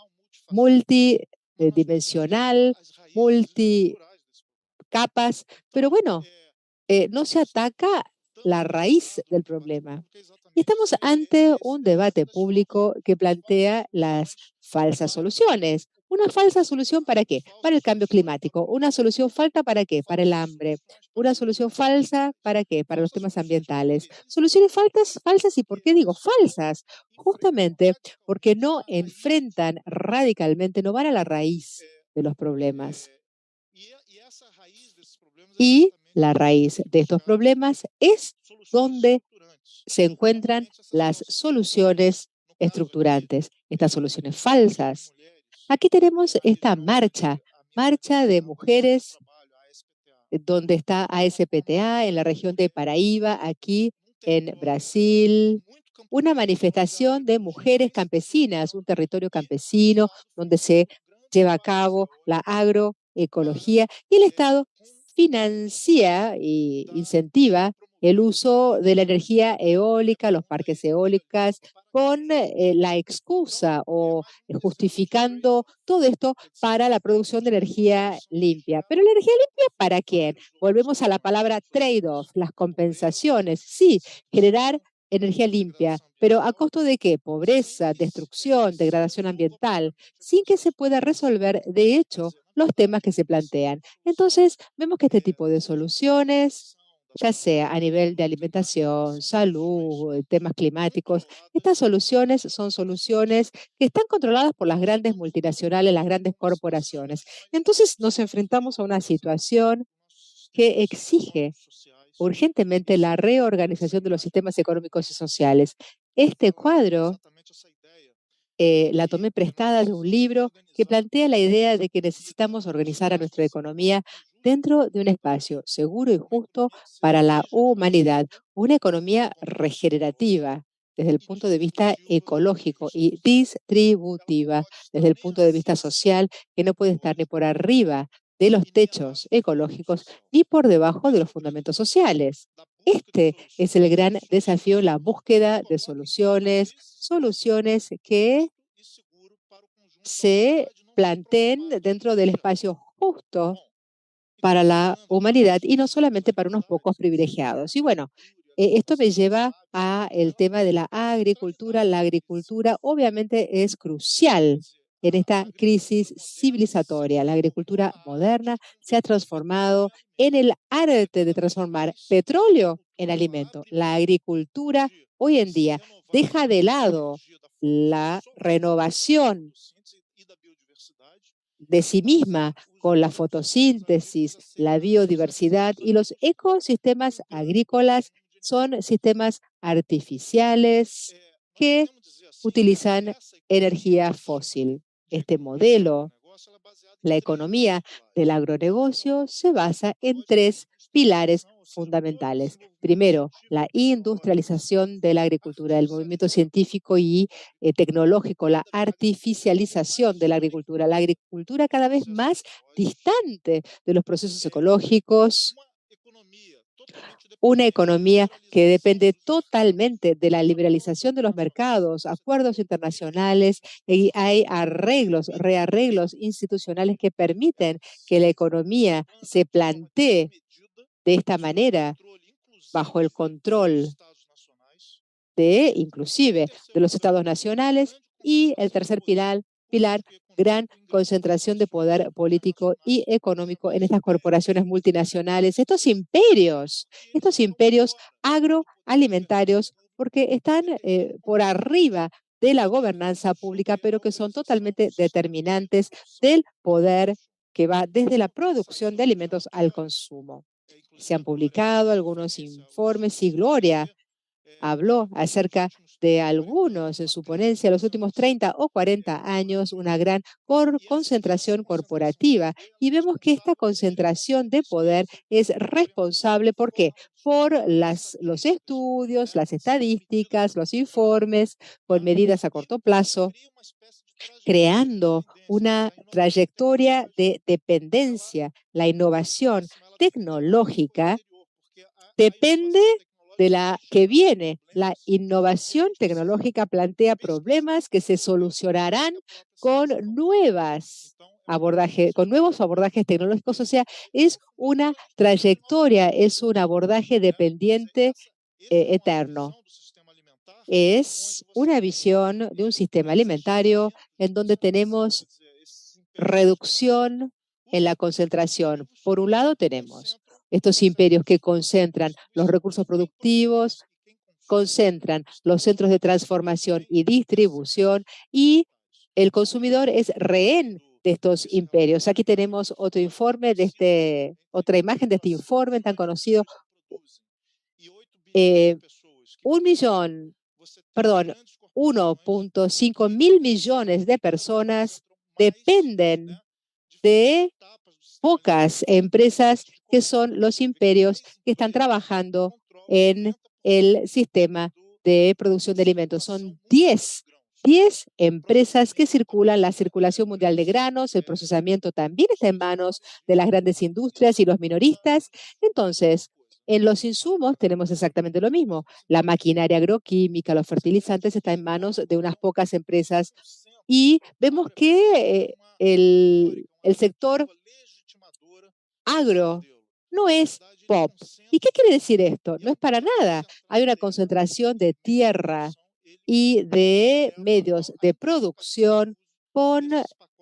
multidimensional, multicapas, pero bueno, no se ataca la raíz del problema. Y estamos ante un debate público que plantea las falsas soluciones. ¿Una falsa solución para qué? Para el cambio climático. ¿Una solución falsa para qué? Para el hambre. ¿Una solución falsa para qué? Para los temas ambientales. Soluciones falsas, ¿y por qué digo falsas? Justamente porque no enfrentan radicalmente, no van a la raíz de los problemas. Y la raíz de estos problemas es donde se encuentran las soluciones estructurantes, estas soluciones falsas. Aquí tenemos esta marcha de mujeres, donde está ASPTA en la región de Paraíba, aquí en Brasil. Una manifestación de mujeres campesinas, un territorio campesino donde se lleva a cabo la agroecología y el Estado financia e incentiva el uso de la energía eólica, los parques eólicos, con la excusa o justificando todo esto para la producción de energía limpia. Pero la energía limpia, ¿para quién? Volvemos a la palabra trade-off, las compensaciones. Sí, generar energía limpia, pero ¿a costo de qué? Pobreza, destrucción, degradación ambiental, sin que se pueda resolver, de hecho, los temas que se plantean. Entonces, vemos que este tipo de soluciones, ya sea a nivel de alimentación, salud, temas climáticos, estas soluciones son soluciones que están controladas por las grandes multinacionales, las grandes corporaciones. Entonces, nos enfrentamos a una situación que exige urgentemente la reorganización de los sistemas económicos y sociales. Este cuadro la tomé prestada de un libro que plantea la idea de que necesitamos organizar a nuestra economía dentro de un espacio seguro y justo para la humanidad, una economía regenerativa desde el punto de vista ecológico y distributiva desde el punto de vista social, que no puede estar ni por arriba de los techos ecológicos ni por debajo de los fundamentos sociales. Este es el gran desafío, la búsqueda de soluciones, soluciones que se planteen dentro del espacio justo para la humanidad y no solamente para unos pocos privilegiados. Y bueno, esto me lleva a el tema de la agricultura. La agricultura obviamente es crucial en esta crisis civilizatoria. La agricultura moderna se ha transformado en el arte de transformar petróleo en alimento. La agricultura hoy en día deja de lado la renovación de sí misma con la fotosíntesis, la biodiversidad y los ecosistemas agrícolas son sistemas artificiales que utilizan energía fósil. Este modelo, la economía del agronegocio, se basa en tres pilares fundamentales. Primero, la industrialización de la agricultura, el movimiento científico y tecnológico, la artificialización de la agricultura cada vez más distante de los procesos ecológicos, una economía que depende totalmente de la liberalización de los mercados, acuerdos internacionales, y hay arreglos, rearreglos institucionales que permiten que la economía se plantee de esta manera bajo el control de, inclusive, de los estados nacionales. Y el tercer pilar, gran concentración de poder político y económico en estas corporaciones multinacionales, estos imperios agroalimentarios, porque están por arriba de la gobernanza pública, pero que son totalmente determinantes del poder que va desde la producción de alimentos al consumo. Se han publicado algunos informes y Gloria habló acerca de algunos en su ponencia, los últimos 30 o 40 años, una gran concentración corporativa. Y vemos que esta concentración de poder es responsable, ¿por qué? Por los estudios, las estadísticas, los informes, con medidas a corto plazo, creando una trayectoria de dependencia. La innovación tecnológica depende de la que viene. La innovación tecnológica plantea problemas que se solucionarán con con nuevos abordajes tecnológicos. O sea, es una trayectoria, es un abordaje dependiente eterno. Es una visión de un sistema alimentario en donde tenemos reducción en la concentración. Por un lado tenemos estos imperios que concentran los recursos productivos, concentran los centros de transformación y distribución, y el consumidor es rehén de estos imperios. Aquí tenemos otro informe otra imagen de este informe tan conocido. 1.5 mil millones de personas dependen de pocas empresas que son los imperios que están trabajando en el sistema de producción de alimentos. Son 10 empresas que circulan, la circulación mundial de granos, el procesamiento también está en manos de las grandes industrias y los minoristas. Entonces, en los insumos tenemos exactamente lo mismo. La maquinaria agroquímica, los fertilizantes están en manos de unas pocas empresas, y vemos que el sector agro no es POP. ¿Y qué quiere decir esto? No es para nada. Hay una concentración de tierra y de medios de producción con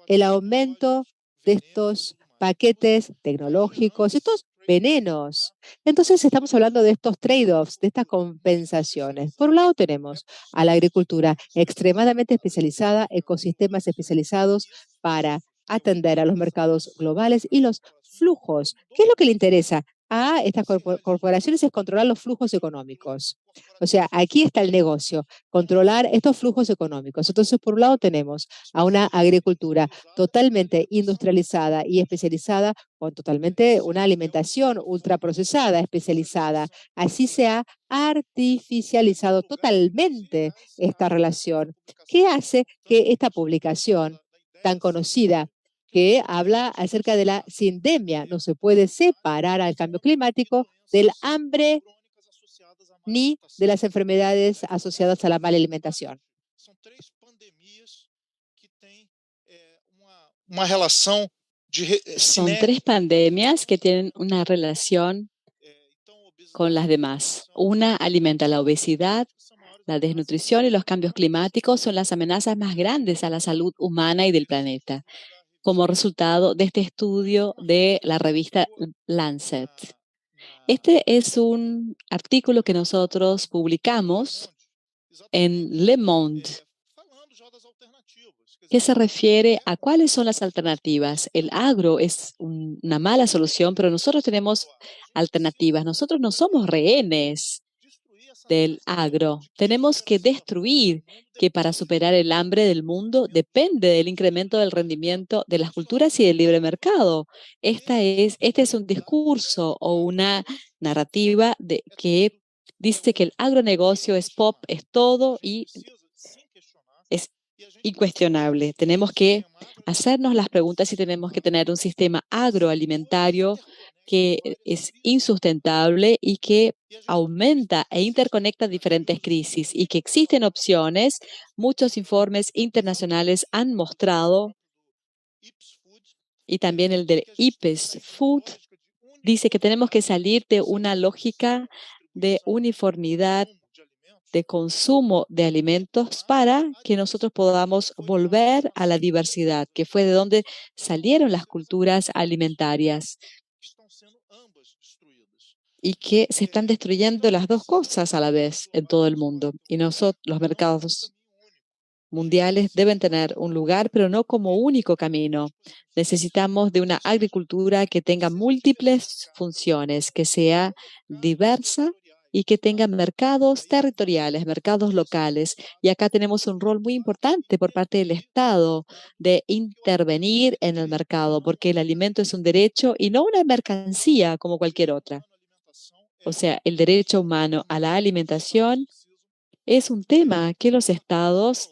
el aumento de estos paquetes tecnológicos, estos venenos. Entonces estamos hablando de estos trade-offs, de estas compensaciones. Por un lado tenemos a la agricultura extremadamente especializada, ecosistemas especializados para atender a los mercados globales y los flujos. ¿Qué es lo que le interesa a estas corporaciones? Es controlar los flujos económicos. O sea, aquí está el negocio, controlar estos flujos económicos. Entonces, por un lado tenemos a una agricultura totalmente industrializada y especializada, con totalmente una alimentación ultraprocesada, especializada. Así se ha artificializado totalmente esta relación. ¿Qué hace que esta publicación tan conocida, que habla acerca de la sindemia, no se puede separar al cambio climático del hambre ni de las enfermedades asociadas a la mala alimentación? Son tres pandemias que tienen una relación con las demás. Una alimenta la obesidad, la desnutrición y los cambios climáticos son las amenazas más grandes a la salud humana y del planeta, como resultado de este estudio de la revista Lancet. Este es un artículo que nosotros publicamos en Le Monde, que se refiere a cuáles son las alternativas. El agro es una mala solución, pero nosotros tenemos alternativas. Nosotros no somos rehenes del agro. Tenemos que destruir que para superar el hambre del mundo depende del incremento del rendimiento de las culturas y del libre mercado. Este es un discurso o una narrativa que dice que el agronegocio es pop, es todo y es incuestionable. Tenemos que hacernos las preguntas y tenemos que tener un sistema agroalimentario que es insustentable y que aumenta e interconecta diferentes crisis y que existen opciones. Muchos informes internacionales han mostrado, y también el de IPES Food, dice que tenemos que salir de una lógica de uniformidad de consumo de alimentos para que nosotros podamos volver a la diversidad, que fue de donde salieron las culturas alimentarias y que se están destruyendo las dos cosas a la vez en todo el mundo. Y nosotros, los mercados mundiales deben tener un lugar, pero no como único camino. Necesitamos de una agricultura que tenga múltiples funciones, que sea diversa y que tenga mercados territoriales, mercados locales. Y acá tenemos un rol muy importante por parte del Estado de intervenir en el mercado, porque el alimento es un derecho y no una mercancía como cualquier otra. O sea, el derecho humano a la alimentación es un tema que los estados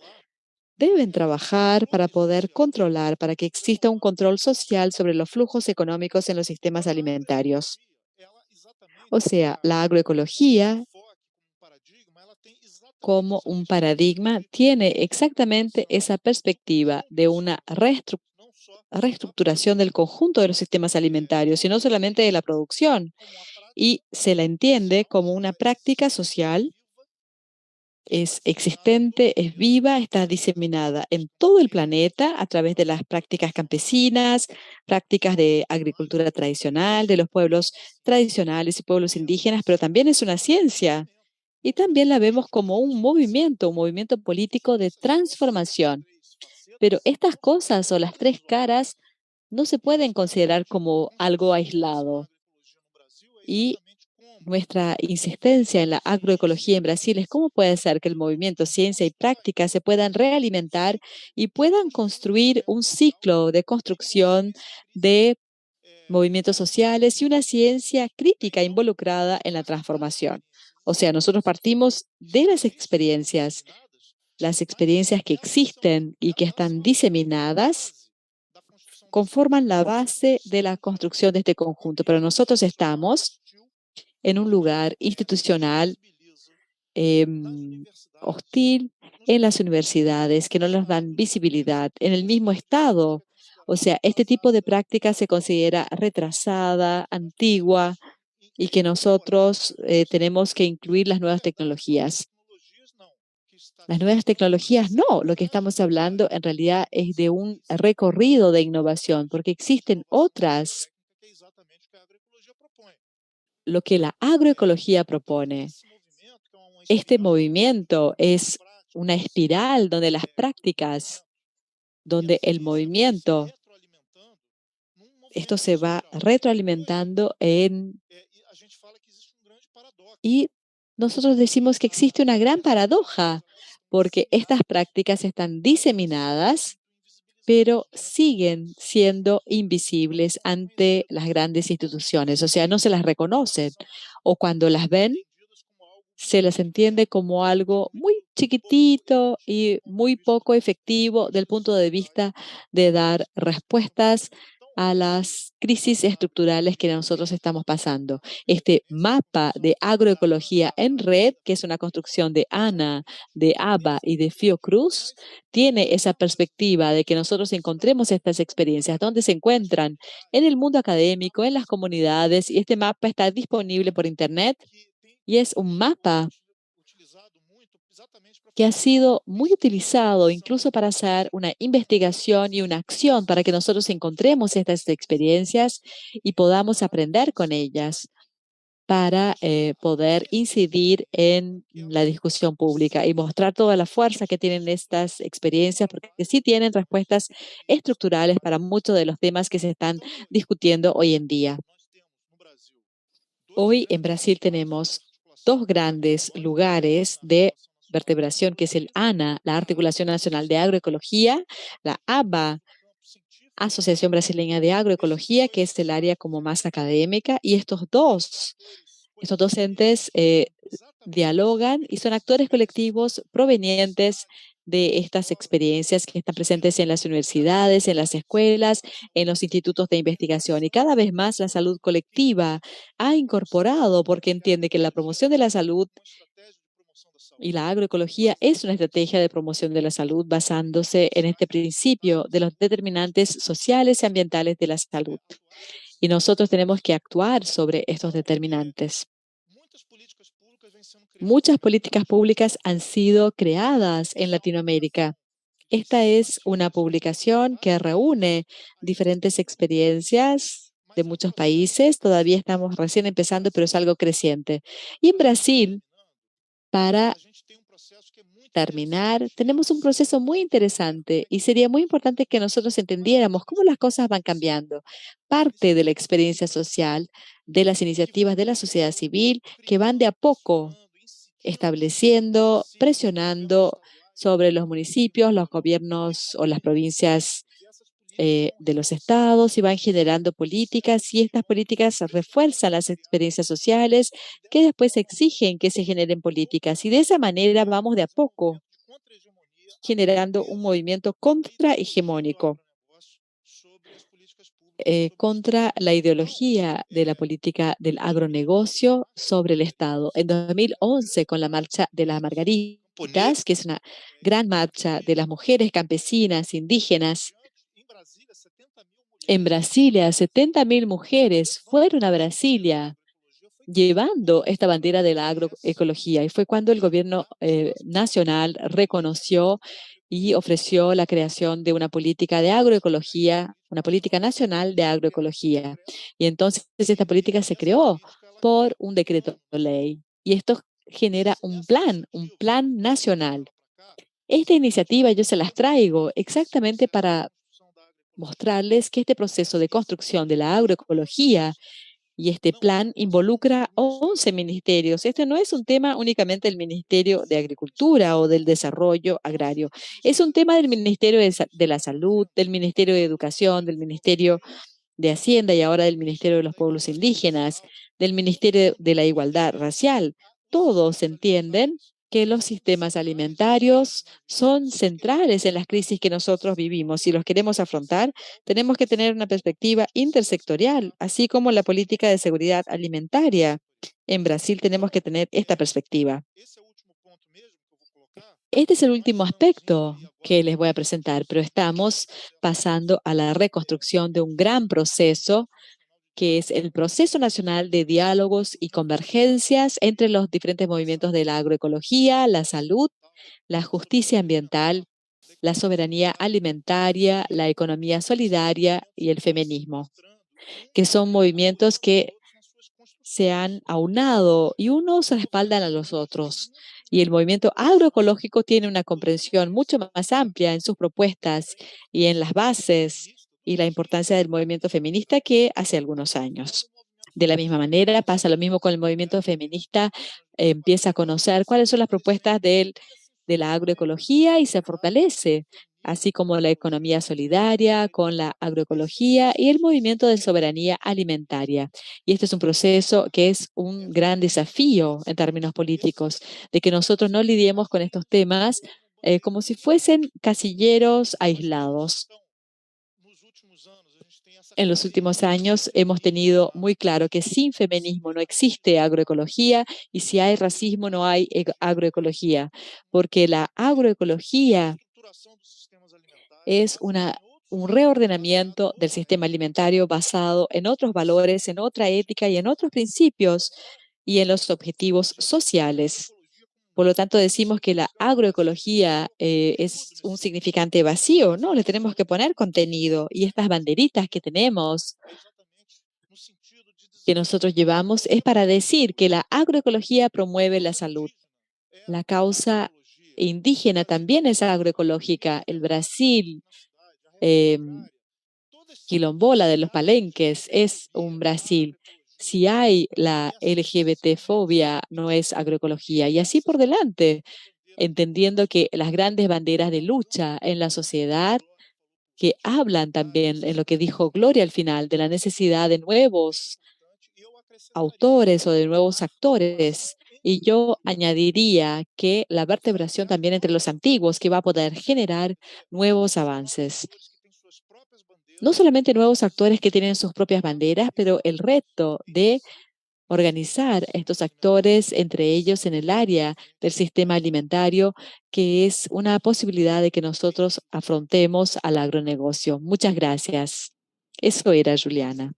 deben trabajar para poder controlar, para que exista un control social sobre los flujos económicos en los sistemas alimentarios. O sea, la agroecología como un paradigma tiene exactamente esa perspectiva de una reestructuración del conjunto de los sistemas alimentarios y no solamente de la producción. Y se la entiende como una práctica social. Es existente, es viva, está diseminada en todo el planeta a través de las prácticas campesinas, prácticas de agricultura tradicional, de los pueblos tradicionales y pueblos indígenas, pero también es una ciencia y también la vemos como un movimiento político de transformación. Pero estas cosas o las tres caras no se pueden considerar como algo aislado. Y nuestra insistencia en la agroecología en Brasil es cómo puede ser que el movimiento ciencia y práctica se puedan realimentar y puedan construir un ciclo de construcción de movimientos sociales y una ciencia crítica involucrada en la transformación. O sea, nosotros partimos de las experiencias que existen y que están diseminadas conforman la base de la construcción de este conjunto, pero nosotros estamos en un lugar institucional hostil en las universidades que no nos dan visibilidad, en el mismo Estado. O sea, este tipo de práctica se considera retrasada, antigua, y que nosotros tenemos que incluir las nuevas tecnologías. Las nuevas tecnologías no, lo que estamos hablando en realidad es de un recorrido de innovación, porque existen otras, lo que la agroecología propone. Este movimiento es una espiral donde las prácticas, donde el movimiento, esto se va retroalimentando y nosotros decimos que existe una gran paradoja, porque estas prácticas están diseminadas, pero siguen siendo invisibles ante las grandes instituciones, o sea, no se las reconocen, o cuando las ven, se las entiende como algo muy chiquitito y muy poco efectivo del punto de vista de dar respuestas a las crisis estructurales que nosotros estamos pasando. Este mapa de agroecología en red, que es una construcción de Ana, de Abba y de Fiocruz, tiene esa perspectiva de que nosotros encontremos estas experiencias, donde se encuentran en el mundo académico, en las comunidades, y este mapa está disponible por Internet. Y es un mapa que ha sido muy utilizado incluso para hacer una investigación y una acción para que nosotros encontremos estas experiencias y podamos aprender con ellas para poder incidir en la discusión pública y mostrar toda la fuerza que tienen estas experiencias, porque sí tienen respuestas estructurales para muchos de los temas que se están discutiendo hoy en día. Hoy en Brasil tenemos dos grandes lugares de vertebración, que es el ANA, la Articulación Nacional de Agroecología, la ABA, Asociación Brasileña de Agroecología, que es el área como más académica, y estos dos entes dialogan y son actores colectivos provenientes de estas experiencias que están presentes en las universidades, en las escuelas, en los institutos de investigación. Y cada vez más la salud colectiva ha incorporado, porque entiende que la promoción de la salud y la agroecología es una estrategia de promoción de la salud basándose en este principio de los determinantes sociales y ambientales de la salud. Y nosotros tenemos que actuar sobre estos determinantes. Muchas políticas públicas han sido creadas en Latinoamérica. Esta es una publicación que reúne diferentes experiencias de muchos países. Todavía estamos recién empezando, pero es algo creciente. Y en Brasil, para terminar, tenemos un proceso muy interesante y sería muy importante que nosotros entendiéramos cómo las cosas van cambiando. Parte de la experiencia social, de las iniciativas de la sociedad civil que van de a poco estableciendo, presionando sobre los municipios, los gobiernos o las provincias de los estados y van generando políticas y estas políticas refuerzan las experiencias sociales que después exigen que se generen políticas y de esa manera vamos de a poco generando un movimiento contrahegemónico contra la ideología de la política del agronegocio sobre el Estado. En 2011, con la marcha de las Margaritas, que es una gran marcha de las mujeres campesinas, indígenas, en Brasilia, 70.000 mujeres fueron a Brasilia llevando esta bandera de la agroecología. Y fue cuando el gobierno nacional reconoció y ofreció la creación de una política de agroecología, una política nacional de agroecología. Y entonces esta política se creó por un decreto de ley. Y esto genera un plan nacional. Esta iniciativa yo se las traigo exactamente para mostrarles que este proceso de construcción de la agroecología y este plan involucra 11 ministerios. Este no es un tema únicamente del Ministerio de Agricultura o del Desarrollo Agrario. Es un tema del Ministerio de la Salud, del Ministerio de Educación, del Ministerio de Hacienda y ahora del Ministerio de los Pueblos Indígenas, del Ministerio de la Igualdad Racial. Todos entienden que los sistemas alimentarios son centrales en las crisis que nosotros vivimos. Si los queremos afrontar, tenemos que tener una perspectiva intersectorial, así como la política de seguridad alimentaria. En Brasil tenemos que tener esta perspectiva. Este es el último aspecto que les voy a presentar, pero estamos pasando a la reconstrucción de un gran proceso que es el proceso nacional de diálogos y convergencias entre los diferentes movimientos de la agroecología, la salud, la justicia ambiental, la soberanía alimentaria, la economía solidaria y el feminismo, que son movimientos que se han aunado y unos respaldan a los otros. Y el movimiento agroecológico tiene una comprensión mucho más amplia en sus propuestas y en las bases y la importancia del movimiento feminista que hace algunos años. De la misma manera, pasa lo mismo con el movimiento feminista, empieza a conocer cuáles son las propuestas de la agroecología y se fortalece, así como la economía solidaria con la agroecología y el movimiento de soberanía alimentaria. Y este es un proceso que es un gran desafío en términos políticos, de que nosotros no lidiemos con estos temas como si fuesen casilleros aislados. En los últimos años hemos tenido muy claro que sin feminismo no existe agroecología y si hay racismo no hay agroecología, porque la agroecología es un reordenamiento del sistema alimentario basado en otros valores, en otra ética y en otros principios y en los objetivos sociales. Por lo tanto, decimos que la agroecología es un significante vacío, ¿no? Le tenemos que poner contenido y estas banderitas que tenemos, que nosotros llevamos, es para decir que la agroecología promueve la salud. La causa indígena también es agroecológica. El Brasil, Quilombola de los Palenques es un Brasil. Si hay la LGBT-fobia, no es agroecología. Y así por delante, entendiendo que las grandes banderas de lucha en la sociedad, que hablan también en lo que dijo Gloria al final, de la necesidad de nuevos autores o de nuevos actores. Y yo añadiría que la vertebración también entre los antiguos, que va a poder generar nuevos avances. No solamente nuevos actores que tienen sus propias banderas, pero el reto de organizar estos actores entre ellos en el área del sistema alimentario, que es una posibilidad de que nosotros afrontemos al agronegocio. Muchas gracias. Eso era, Juliana.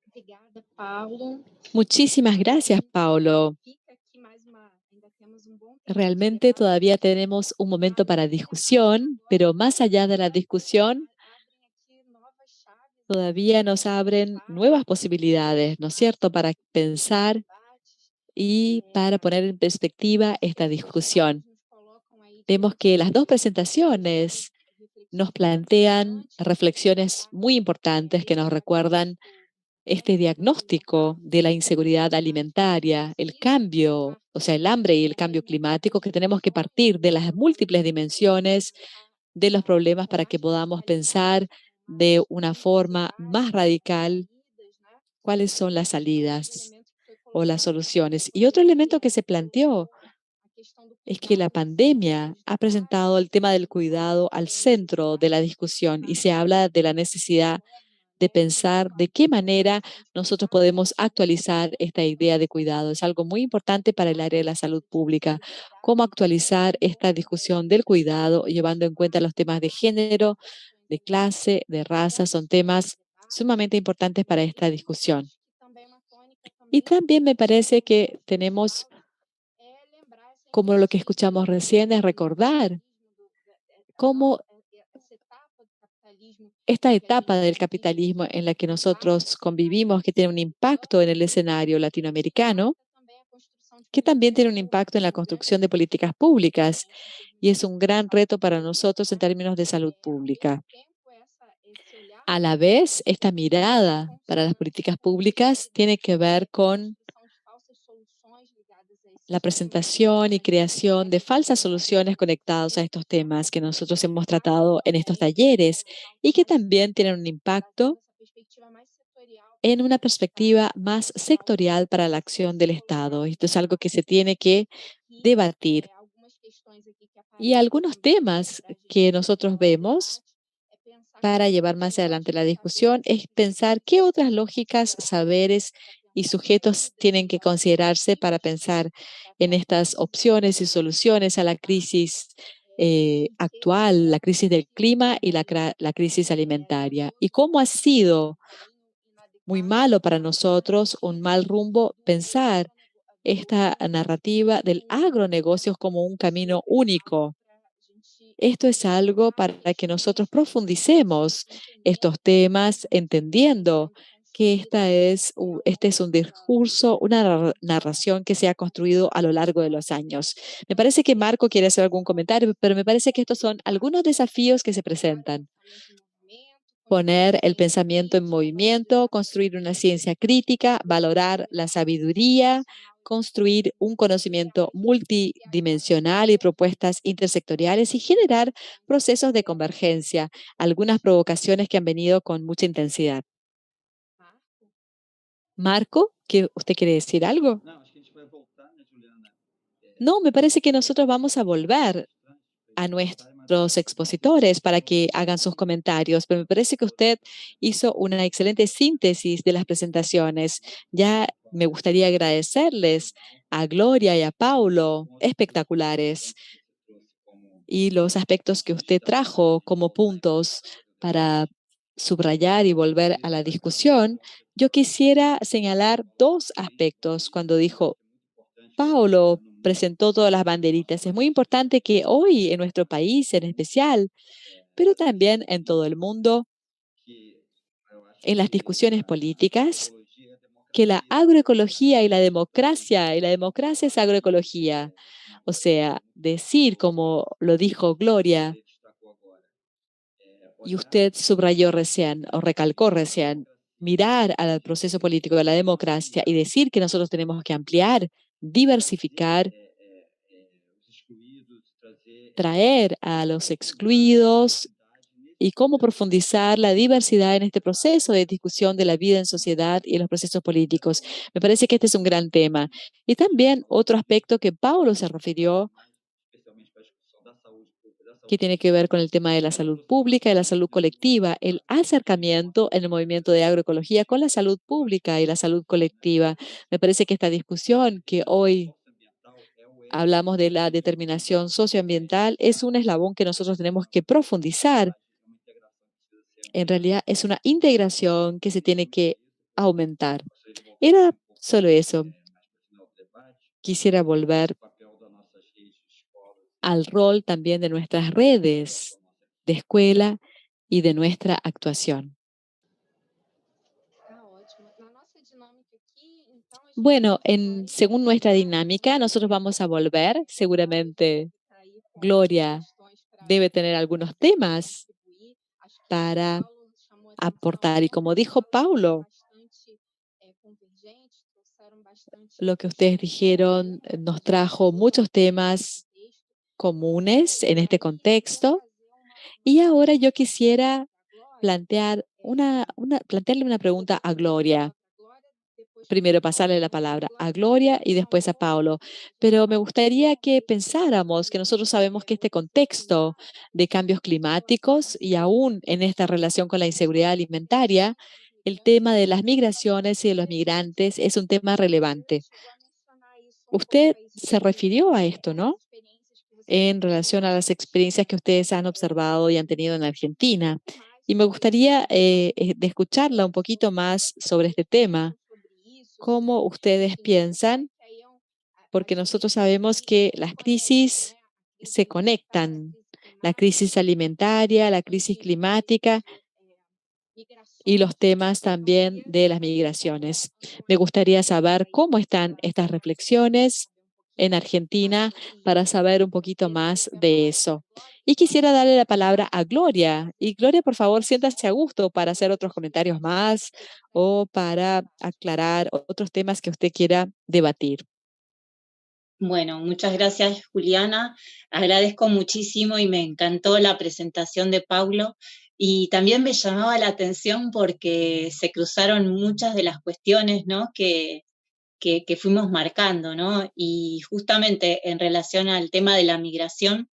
Obrigada, Paulo. Muchísimas gracias, Paulo. Realmente todavía tenemos un momento para discusión, pero más allá de la discusión, todavía nos abren nuevas posibilidades, ¿no es cierto?, para pensar y para poner en perspectiva esta discusión. Vemos que las dos presentaciones nos plantean reflexiones muy importantes que nos recuerdan este diagnóstico de la inseguridad alimentaria, el cambio, o sea, el hambre y el cambio climático, que tenemos que partir de las múltiples dimensiones de los problemas para que podamos pensar de una forma más radical cuáles son las salidas o las soluciones. Y otro elemento que se planteó es que la pandemia ha presentado el tema del cuidado al centro de la discusión y se habla de la necesidad de pensar de qué manera nosotros podemos actualizar esta idea de cuidado. Es algo muy importante para el área de la salud pública. Cómo actualizar esta discusión del cuidado, llevando en cuenta los temas de género, de clase, de raza, son temas sumamente importantes para esta discusión. Y también me parece que tenemos, como lo que escuchamos recién, es recordar cómo esta etapa del capitalismo en la que nosotros convivimos, que tiene un impacto en el escenario latinoamericano, que también tiene un impacto en la construcción de políticas públicas y es un gran reto para nosotros en términos de salud pública. A la vez, esta mirada para las políticas públicas tiene que ver con la presentación y creación de falsas soluciones conectadas a estos temas que nosotros hemos tratado en estos talleres y que también tienen un impacto en una perspectiva más sectorial para la acción del Estado. Esto es algo que se tiene que debatir. Y algunos temas que nosotros vemos para llevar más adelante la discusión es pensar qué otras lógicas, saberes y sujetos tienen que considerarse para pensar en estas opciones y soluciones a la crisis actual, la crisis del clima y la crisis alimentaria. Y cómo ha sido muy malo para nosotros, un mal rumbo, pensar esta narrativa del agronegocio como un camino único. Esto es algo para que nosotros profundicemos estos temas, entendiendo que este es un discurso, una narración que se ha construido a lo largo de los años. Me parece que Marco quiere hacer algún comentario, pero me parece que estos son algunos desafíos que se presentan. Poner el pensamiento en movimiento, construir una ciencia crítica, valorar la sabiduría, construir un conocimiento multidimensional y propuestas intersectoriales y generar procesos de convergencia, algunas provocaciones que han venido con mucha intensidad. Marco, ¿usted quiere decir algo? No, me parece que nosotros vamos a volver a nuestros expositores para que hagan sus comentarios, pero me parece que usted hizo una excelente síntesis de las presentaciones. Ya me gustaría agradecerles a Gloria y a Paulo, espectaculares, y los aspectos que usted trajo como puntos para subrayar y volver a la discusión. Yo quisiera señalar dos aspectos cuando dijo Paulo presentó todas las banderitas. Es muy importante que hoy en nuestro país en especial, pero también en todo el mundo, en las discusiones políticas, que la agroecología y la democracia es agroecología. O sea, decir, como lo dijo Gloria, y usted subrayó recién o recalcó recién, mirar al proceso político de la democracia y decir que nosotros tenemos que ampliar, diversificar, traer a los excluidos y cómo profundizar la diversidad en este proceso de discusión de la vida en sociedad y en los procesos políticos. Me parece que este es un gran tema. Y también otro aspecto que Paulo se refirió, que tiene que ver con el tema de la salud pública y la salud colectiva, el acercamiento en el movimiento de agroecología con la salud pública y la salud colectiva. Me parece que esta discusión que hoy hablamos de la determinación socioambiental es un eslabón que nosotros tenemos que profundizar. En realidad es una integración que se tiene que aumentar. Era solo eso. Quisiera volver al rol también de nuestras redes de escuela y de nuestra actuación. Bueno, según nuestra dinámica, nosotros vamos a volver. Seguramente Gloria debe tener algunos temas para aportar. Y como dijo Paulo, lo que ustedes dijeron nos trajo muchos temas comunes en este contexto. Y ahora yo quisiera plantearle una pregunta a Gloria. Primero pasarle la palabra a Gloria y después a Paulo. Pero me gustaría que pensáramos que nosotros sabemos que este contexto de cambios climáticos y aún en esta relación con la inseguridad alimentaria, el tema de las migraciones y de los migrantes es un tema relevante. Usted se refirió a esto, ¿no? En relación a las experiencias que ustedes han observado y han tenido en Argentina. Y me gustaría de escucharla un poquito más sobre este tema. ¿Cómo ustedes piensan? Porque nosotros sabemos que las crisis se conectan. La crisis alimentaria, la crisis climática y los temas también de las migraciones. Me gustaría saber cómo están estas reflexiones en Argentina para saber un poquito más de eso. Y quisiera darle la palabra a Gloria. Y Gloria, por favor, siéntase a gusto para hacer otros comentarios más o para aclarar otros temas que usted quiera debatir. Bueno, muchas gracias, Juliana. Agradezco muchísimo y me encantó la presentación de Paulo. Y también me llamaba la atención porque se cruzaron muchas de las cuestiones, ¿no?, que fuimos marcando, ¿no? Y justamente en relación al tema de la migración,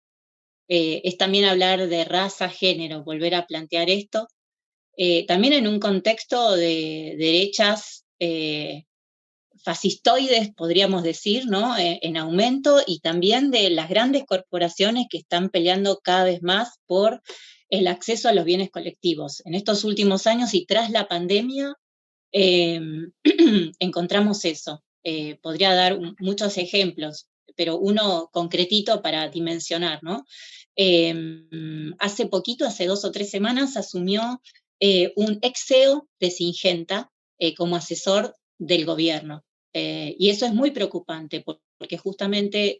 es también hablar de raza, género, volver a plantear esto. También en un contexto de derechas fascistoides, podríamos decir, ¿no? En aumento, y también de las grandes corporaciones que están peleando cada vez más por el acceso a los bienes colectivos. En estos últimos años y tras la pandemia, encontramos eso. Podría dar muchos ejemplos, pero uno concretito para dimensionar, ¿no? Hace poquito, hace 2 o 3 semanas, asumió un ex CEO de Syngenta como asesor del gobierno. Y eso es muy preocupante, porque justamente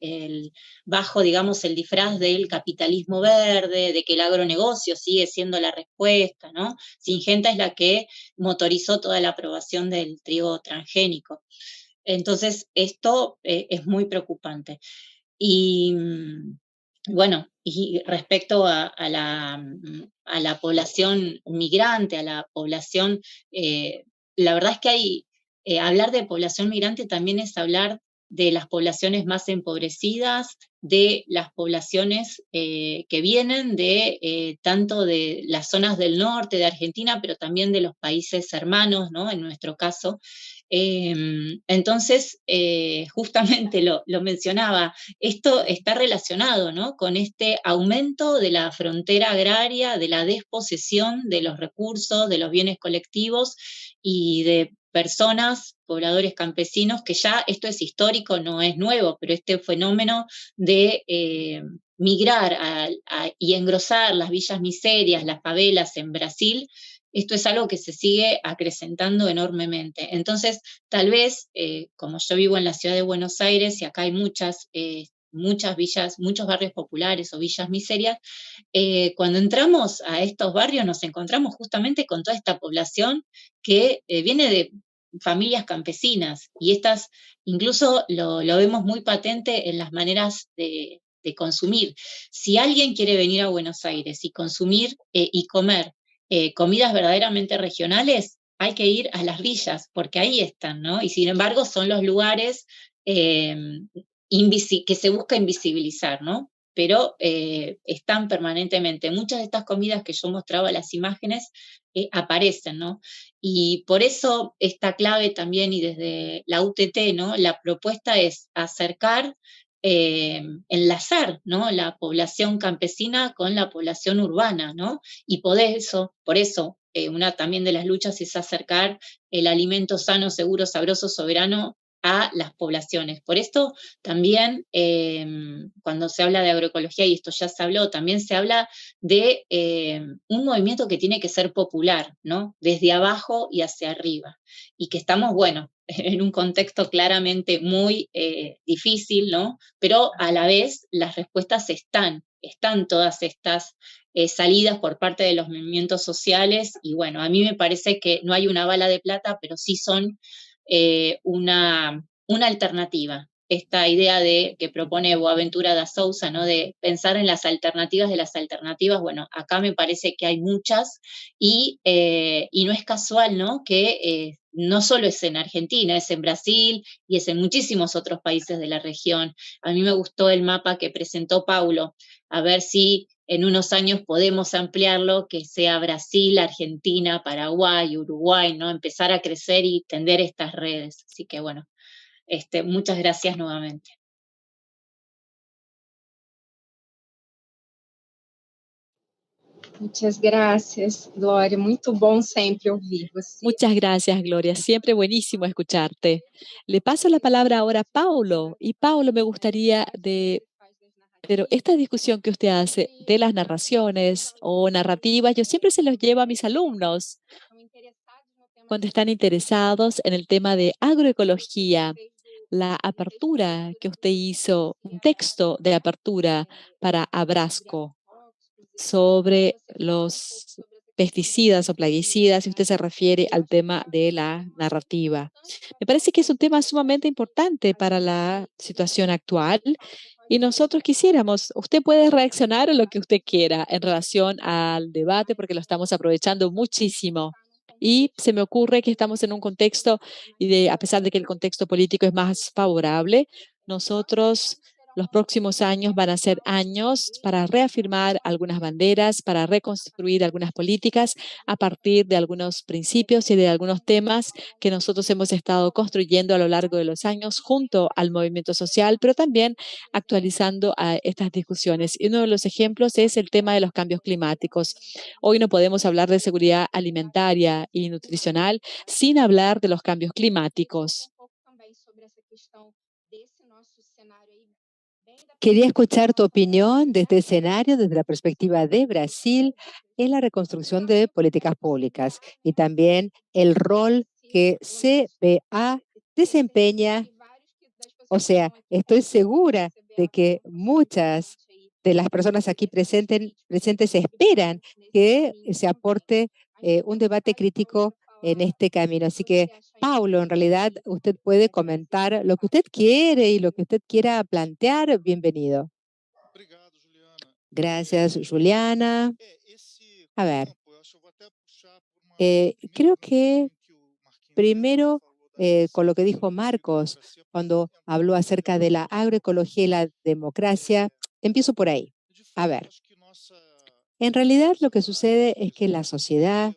bajo, digamos, el disfraz del capitalismo verde, de que el agronegocio sigue siendo la respuesta, ¿no? Syngenta es la que motorizó toda la aprobación del trigo transgénico. Entonces, esto es muy preocupante. Y bueno, y respecto a la población migrante, a la población, la verdad es que hablar de población migrante también es hablar de las poblaciones más empobrecidas, de las poblaciones que vienen de tanto de las zonas del norte de Argentina, pero también de los países hermanos, ¿no? En nuestro caso. Entonces, justamente lo mencionaba, esto está relacionado, ¿no? Con este aumento de la frontera agraria, de la desposesión de los recursos, de los bienes colectivos y de personas, pobladores campesinos, que ya esto es histórico, no es nuevo, pero este fenómeno de migrar y engrosar las villas miserias, las favelas en Brasil, esto es algo que se sigue acrecentando enormemente. Entonces, tal vez, como yo vivo en la ciudad de Buenos Aires y acá hay muchas villas, muchos barrios populares o villas miserias, cuando entramos a estos barrios nos encontramos justamente con toda esta población que viene de familias campesinas, y estas incluso lo vemos muy patente en las maneras de consumir. Si alguien quiere venir a Buenos Aires y consumir y comer comidas verdaderamente regionales, hay que ir a las villas, porque ahí están, ¿no? Y sin embargo son los lugares que se busca invisibilizar, ¿no? Pero están permanentemente. Muchas de estas comidas que yo mostraba, las imágenes, aparecen, ¿no? Y por eso esta clave también, y desde la UTT, ¿no? La propuesta es acercar, enlazar, ¿no? La población campesina con la población urbana, ¿no? Y por eso, una también de las luchas es acercar el alimento sano, seguro, sabroso, soberano a las poblaciones. Por esto también, cuando se habla de agroecología, y esto ya se habló, también se habla de un movimiento que tiene que ser popular, ¿no? Desde abajo y hacia arriba. Y que estamos, bueno, en un contexto claramente muy difícil, ¿no? Pero a la vez las respuestas están todas estas salidas por parte de los movimientos sociales, y bueno, a mí me parece que no hay una bala de plata, pero sí son una alternativa. Esta idea que propone Boaventura da Souza, ¿no? De pensar en las alternativas de las alternativas, bueno, acá me parece que hay muchas, y no es casual, ¿no? Que no solo es en Argentina, es en Brasil y es en muchísimos otros países de la región. A mí me gustó el mapa que presentó Paulo, a ver si en unos años podemos ampliarlo, que sea Brasil, Argentina, Paraguay, Uruguay, ¿no? Empezar a crecer y tender estas redes. Así que bueno, muchas gracias nuevamente. Muchas gracias, Glória. Muito bom sempre ouvir você. Muchas gracias, Gloria. Siempre buenísimo escucharte. Le paso la palabra ahora a Paulo. Y Paulo, me gustaría pero esta discusión que usted hace de las narraciones o narrativas, yo siempre se los llevo a mis alumnos cuando están interesados en el tema de agroecología. La apertura que usted hizo, un texto de apertura para Abrasco sobre los pesticidas o plaguicidas, si usted se refiere al tema de la narrativa. Me parece que es un tema sumamente importante para la situación actual, y nosotros quisiéramos, usted puede reaccionar a lo que usted quiera en relación al debate, porque lo estamos aprovechando muchísimo. Y se me ocurre que estamos en un contexto, a pesar de que el contexto político es más favorable, nosotros Los próximos años van a ser años para reafirmar algunas banderas, para reconstruir algunas políticas a partir de algunos principios y de algunos temas que nosotros hemos estado construyendo a lo largo de los años junto al movimiento social, pero también actualizando a estas discusiones. Y uno de los ejemplos es el tema de los cambios climáticos. Hoy no podemos hablar de seguridad alimentaria y nutricional sin hablar de los cambios climáticos. Quería escuchar tu opinión de este escenario desde la perspectiva de Brasil en la reconstrucción de políticas públicas y también el rol que CBA desempeña. O sea, estoy segura de que muchas de las personas aquí presentes esperan que se aporte un debate crítico en este camino. Así que, Paulo, en realidad usted puede comentar lo que usted quiere y lo que usted quiera plantear. Bienvenido. Gracias, Juliana. A ver, creo que primero, con lo que dijo Marcos, cuando habló acerca de la agroecología y la democracia, empiezo por ahí. A ver, en realidad lo que sucede es que la sociedad,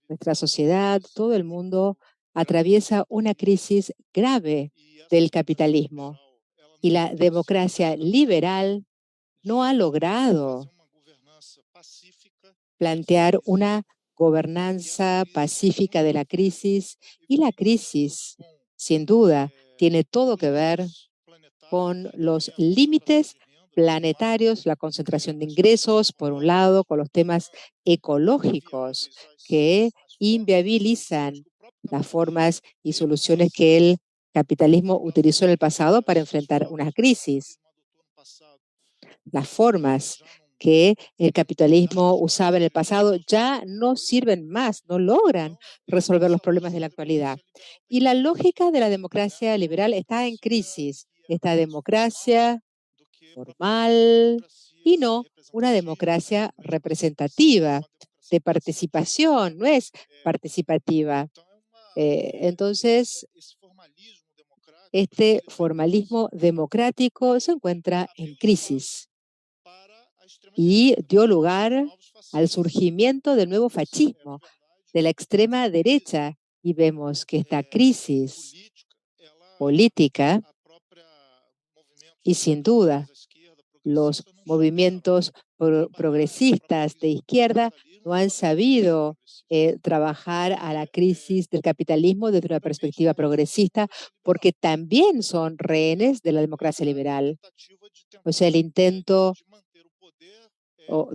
nuestra sociedad, todo el mundo atraviesa una crisis grave del capitalismo y la democracia liberal no ha logrado plantear una gobernanza pacífica de la crisis, y la crisis, sin duda, tiene todo que ver con los límites planetarios, la concentración de ingresos, por un lado, con los temas ecológicos que inviabilizan las formas y soluciones que el capitalismo utilizó en el pasado para enfrentar una crisis. Las formas que el capitalismo usaba en el pasado ya no sirven más, no logran resolver los problemas de la actualidad. Y la lógica de la democracia liberal está en crisis. Esta democracia formal y no una democracia representativa, de participación, no es participativa. Entonces, este formalismo democrático se encuentra en crisis y dio lugar al surgimiento del nuevo fascismo, de la extrema derecha, y vemos que esta crisis política, y sin duda los movimientos progresistas de izquierda no han sabido trabajar a la crisis del capitalismo desde una perspectiva progresista, porque también son rehenes de la democracia liberal. O sea, el intento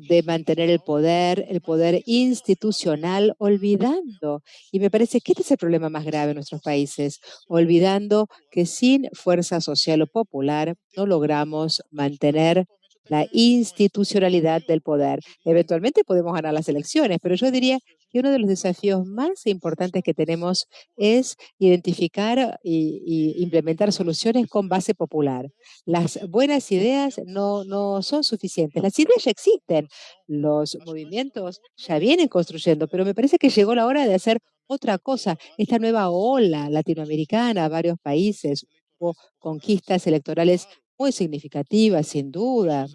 de mantener el poder institucional, olvidando, y me parece que este es el problema más grave en nuestros países, olvidando que sin fuerza social o popular no logramos mantener la institucionalidad del poder. Eventualmente podemos ganar las elecciones, pero yo diría que uno de los desafíos más importantes que tenemos es identificar y implementar soluciones con base popular. Las buenas ideas no son suficientes. Las ideas ya existen, los movimientos ya vienen construyendo, pero me parece que llegó la hora de hacer otra cosa. Esta nueva ola latinoamericana, varios países, hubo conquistas electorales muy significativas, sin duda.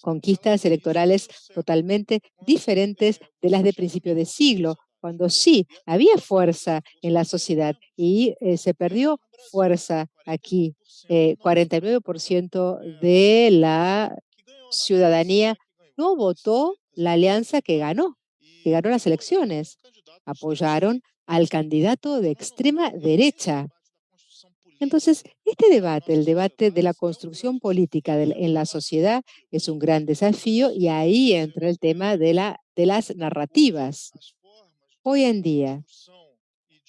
Conquistas electorales totalmente diferentes de las de principio de siglo, cuando sí había fuerza en la sociedad y se perdió fuerza aquí. 49% de la ciudadanía no votó la alianza que ganó las elecciones. Apoyaron al candidato de extrema derecha. Entonces, este debate, el debate de la construcción política en la sociedad, es un gran desafío, y ahí entra el tema de las narrativas. Hoy en día,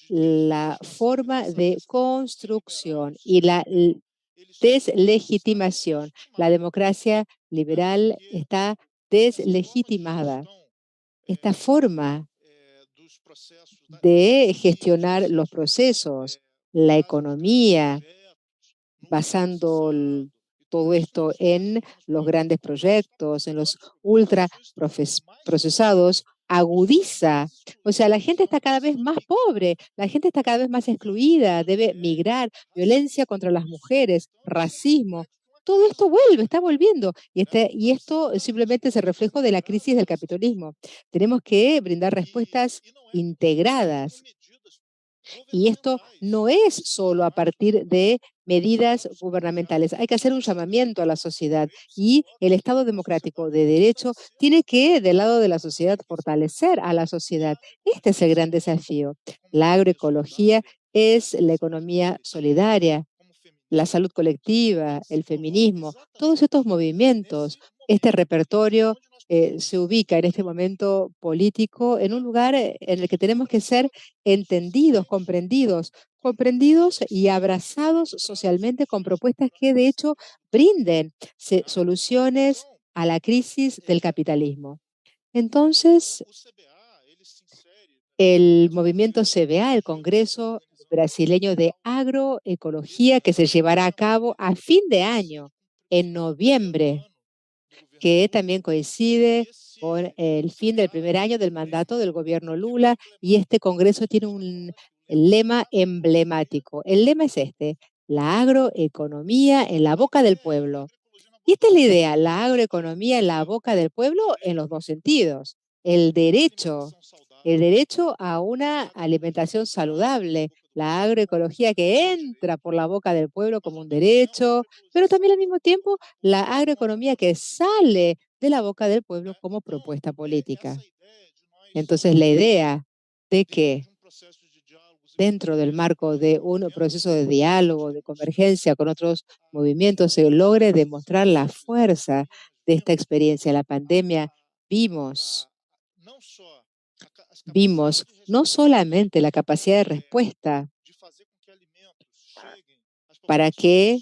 la forma de construcción y la deslegitimación, la democracia liberal está deslegitimada. Esta forma de gestionar los procesos, la economía, basando todo esto en los grandes proyectos, en los ultra procesados, agudiza. O sea, la gente está cada vez más pobre, la gente está cada vez más excluida, debe migrar, violencia contra las mujeres, racismo. Todo esto está volviendo. Y esto es simplemente es el reflejo de la crisis del capitalismo. Tenemos que brindar respuestas integradas. Y esto no es solo a partir de medidas gubernamentales. Hay que hacer un llamamiento a la sociedad y el Estado democrático de derecho tiene que, del lado de la sociedad, fortalecer a la sociedad. Este es el gran desafío. La agroecología es la economía solidaria, la salud colectiva, el feminismo, todos estos movimientos, este repertorio se ubica en este momento político en un lugar en el que tenemos que ser entendidos, comprendidos y abrazados socialmente con propuestas que de hecho brinden soluciones a la crisis del capitalismo. Entonces, el movimiento CBA, el Congreso Brasileño de Agroecología, que se llevará a cabo a fin de año, en noviembre, que también coincide con el fin del primer año del mandato del gobierno Lula, y este Congreso tiene un lema emblemático. El lema es este: la agroeconomía en la boca del pueblo. Y esta es la idea, la agroeconomía en la boca del pueblo en los dos sentidos. El derecho a una alimentación saludable, la agroecología que entra por la boca del pueblo como un derecho, pero también al mismo tiempo la agroeconomía que sale de la boca del pueblo como propuesta política. Entonces la idea de que dentro del marco de un proceso de diálogo, de convergencia con otros movimientos, se logre demostrar la fuerza de esta experiencia. La pandemia vimos no solamente la capacidad de respuesta para que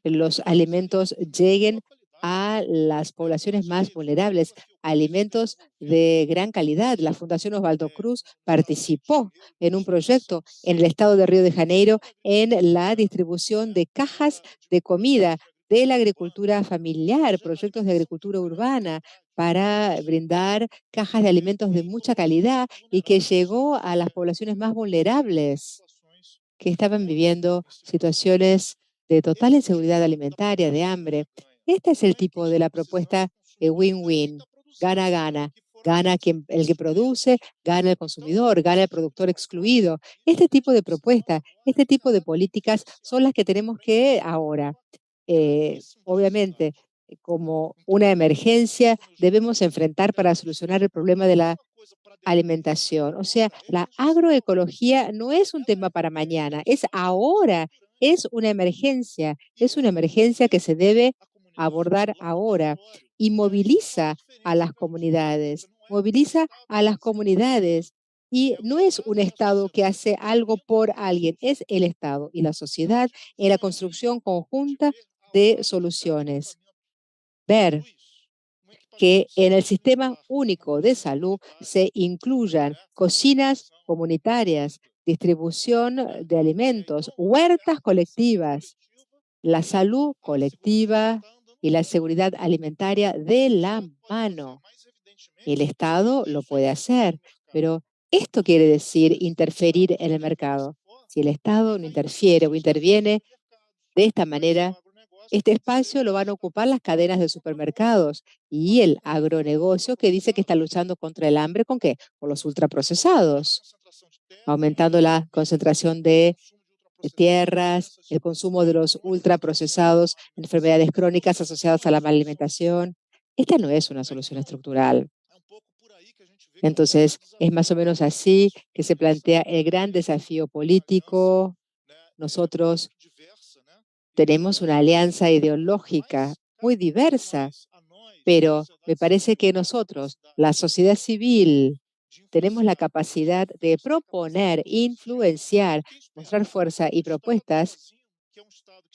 los alimentos lleguen a las poblaciones más vulnerables, alimentos de gran calidad. La Fundación Osvaldo Cruz participó en un proyecto en el estado de Río de Janeiro en la distribución de cajas de comida de la agricultura familiar, proyectos de agricultura urbana para brindar cajas de alimentos de mucha calidad y que llegó a las poblaciones más vulnerables que estaban viviendo situaciones de total inseguridad alimentaria, de hambre. Este es el tipo de la propuesta win-win, gana-gana. Gana el que produce, gana el consumidor, gana el productor excluido. Este tipo de propuesta, este tipo de políticas son las que tenemos que ahora, obviamente, como una emergencia, debemos enfrentar para solucionar el problema de la alimentación. O sea, la agroecología no es un tema para mañana, es ahora, es una emergencia que se debe abordar ahora y moviliza a las comunidades, Y no es un Estado que hace algo por alguien, es el Estado y la sociedad en la construcción conjunta de soluciones. Ver que en el sistema único de salud se incluyan cocinas comunitarias, distribución de alimentos, huertas colectivas, la salud colectiva y la seguridad alimentaria de la mano. El Estado lo puede hacer, pero esto quiere decir interferir en el mercado. Si el Estado no interfiere o interviene de esta manera, este espacio lo van a ocupar las cadenas de supermercados y el agronegocio que dice que está luchando contra el hambre. ¿Con qué? Con los ultraprocesados, aumentando la concentración de tierras, el consumo de los ultraprocesados, enfermedades crónicas asociadas a la mala alimentación. Esta no es una solución estructural. Entonces, es más o menos así que se plantea el gran desafío político. Nosotros tenemos una alianza ideológica muy diversa, pero me parece que nosotros, la sociedad civil, tenemos la capacidad de proponer, influenciar, mostrar fuerza y propuestas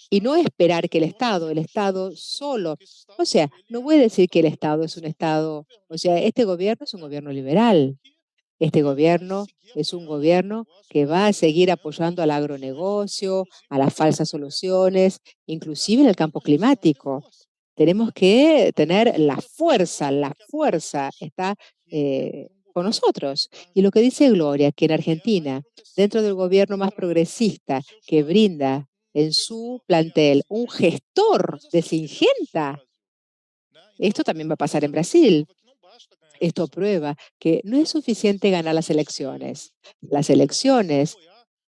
y no esperar que el Estado solo, o sea, no voy a decir que el Estado es un Estado, o sea, este gobierno es un gobierno liberal. Este gobierno es un gobierno que va a seguir apoyando al agronegocio, a las falsas soluciones, inclusive en el campo climático. Tenemos que tener la fuerza está con nosotros. Y lo que dice Gloria, que en Argentina, dentro del gobierno más progresista, que brinda en su plantel un gestor de Syngenta, esto también va a pasar en Brasil. Esto prueba que no es suficiente ganar las elecciones. Las elecciones,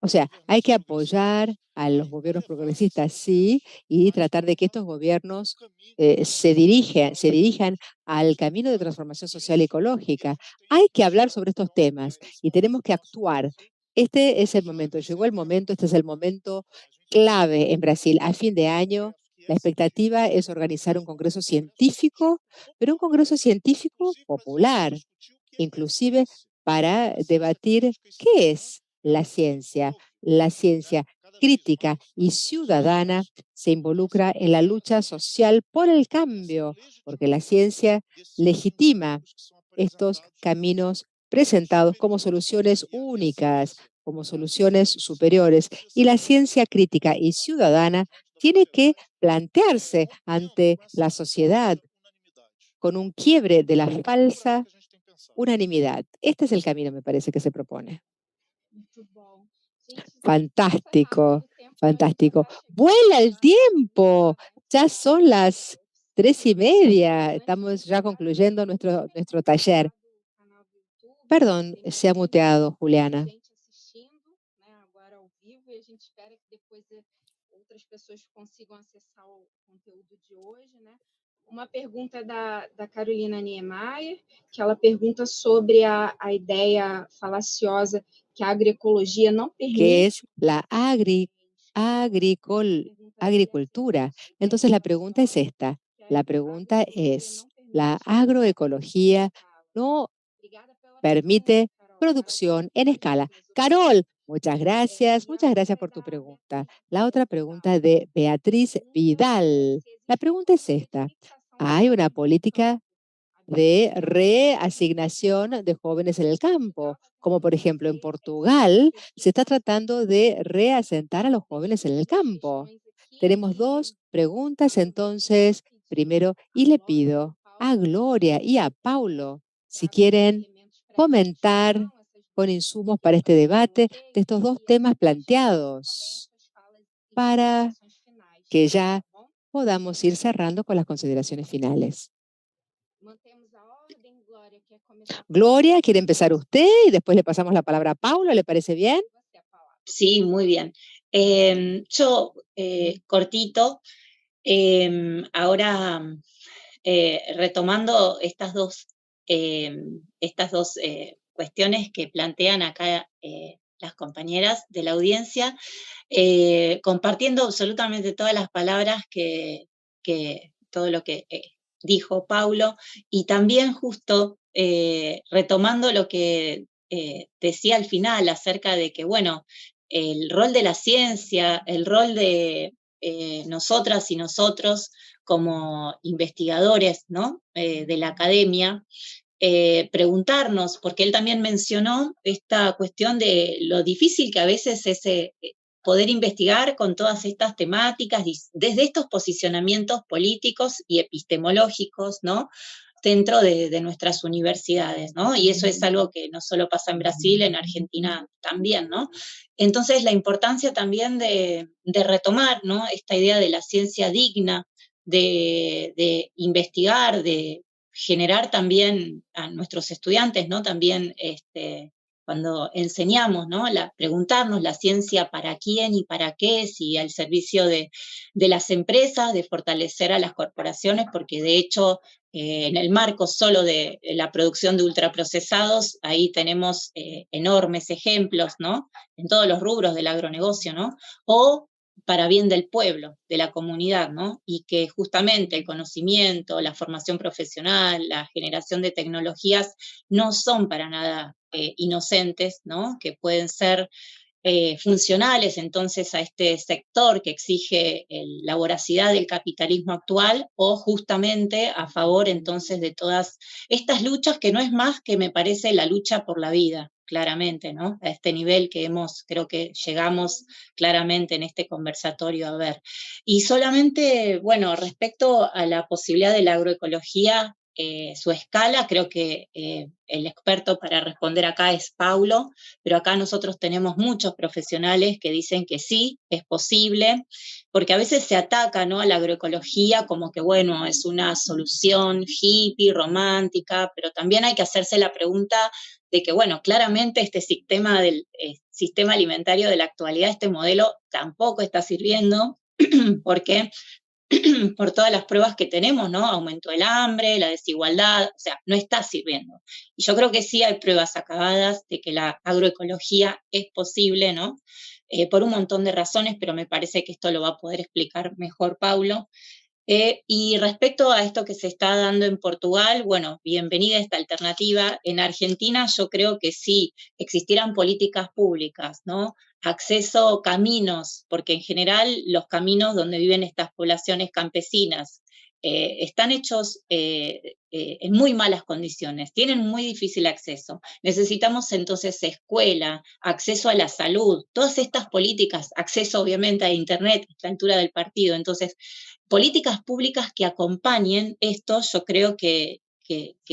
o sea, hay que apoyar a los gobiernos progresistas, sí, y tratar de que estos gobiernos se dirijan al camino de transformación social y ecológica. Hay que hablar sobre estos temas y tenemos que actuar. Este es el momento, llegó el momento, este es el momento clave en Brasil. A fin de año, la expectativa es organizar un congreso científico, pero un congreso científico popular, inclusive para debatir qué es la ciencia. La ciencia crítica y ciudadana se involucra en la lucha social por el cambio, porque la ciencia legitima estos caminos presentados como soluciones únicas, como soluciones superiores. Y la ciencia crítica y ciudadana tiene que plantearse ante la sociedad con un quiebre de la falsa unanimidad. Este es el camino, me parece, que se propone. Muito bom. Gente, Fantástico, fantástico. Agora, Vuela el tiempo. Ya son las 3:30. Estamos ya concluyendo nuestro taller. canal do YouTube, Perdón, tem se ha muteado, Juliana. gente assistindo, né, agora ao vivo, e a gente espera que depois outras pessoas consigam acessar o conteúdo de hoje, né? Uma pergunta da Carolina Niemeyer, que ela pergunta sobre a ideia falaciosa que a agroecologia não Que permite. es la agricultura. Entonces la pregunta es esta. La pregunta es, ¿la agroecología no permite producción en escala? Carol, muchas gracias por tu pregunta. La otra pregunta de Beatriz Vidal. La pregunta es esta. ¿Hay una política de reasignación de jóvenes en el campo? Como por ejemplo en Portugal, se está tratando de reasentar a los jóvenes en el campo. Tenemos dos preguntas entonces, primero, y le pido a Gloria y a Paulo si quieren comentar con insumos para este debate de estos dos temas planteados, para que ya podamos ir cerrando con las consideraciones finales. Gloria, ¿quiere empezar usted y después le pasamos la palabra a Paulo? ¿Le parece bien? Sí, muy bien. Yo, cortito, ahora retomando estas dos cuestiones que plantean acá las compañeras de la audiencia, compartiendo absolutamente todas las palabras todo lo que dijo Paulo, y también justo retomando lo que decía al final acerca de que, bueno, el rol de la ciencia, el rol de nosotras y nosotros como investigadores, ¿no? De la academia, preguntarnos, porque él también mencionó esta cuestión de lo difícil que a veces es poder investigar con todas estas temáticas desde estos posicionamientos políticos y epistemológicos, ¿no? Dentro de nuestras universidades, ¿no? Y eso es algo que no solo pasa en Brasil, en Argentina también, ¿no? Entonces, la importancia también de retomar, ¿no? Esta idea de la ciencia digna, de investigar, de generar también a nuestros estudiantes, ¿no? También cuando enseñamos, ¿no? Preguntarnos la ciencia para quién y para qué, si al servicio de las empresas, de fortalecer a las corporaciones, porque de hecho en el marco solo de la producción de ultraprocesados, ahí tenemos enormes ejemplos, ¿no? En todos los rubros del agronegocio, ¿no? O para bien del pueblo, de la comunidad, ¿no? Y que justamente el conocimiento, la formación profesional, la generación de tecnologías no son para nada inocentes, ¿no? Que pueden ser funcionales entonces a este sector que exige la voracidad del capitalismo actual, o justamente a favor entonces de todas estas luchas, que no es más que, me parece, la lucha por la vida, claramente, ¿no? A este nivel que creo que llegamos claramente en este conversatorio a ver. Y solamente, bueno, respecto a la posibilidad de la agroecología su escala. Creo que el experto para responder acá es Paulo, pero acá nosotros tenemos muchos profesionales que dicen que sí, es posible, porque a veces se ataca, ¿no?, a la agroecología como que, bueno, es una solución hippie, romántica, pero también hay que hacerse la pregunta de que, bueno, claramente este sistema sistema alimentario de la actualidad, este modelo tampoco está sirviendo, porque por todas las pruebas que tenemos, ¿no? Aumentó el hambre, la desigualdad, o sea, no está sirviendo. Y yo creo que sí hay pruebas acabadas de que la agroecología es posible, ¿no? Por un montón de razones, pero me parece que esto lo va a poder explicar mejor Paulo. Y respecto a esto que se está dando en Portugal, bueno, bienvenida esta alternativa. En Argentina yo creo que sí existieran políticas públicas, ¿no? Acceso, caminos, porque en general los caminos donde viven estas poblaciones campesinas están hechos en muy malas condiciones, tienen muy difícil acceso. Necesitamos entonces escuela, acceso a la salud, todas estas políticas, acceso obviamente a Internet, a esta altura del partido. Entonces, políticas públicas que acompañen esto, yo creo que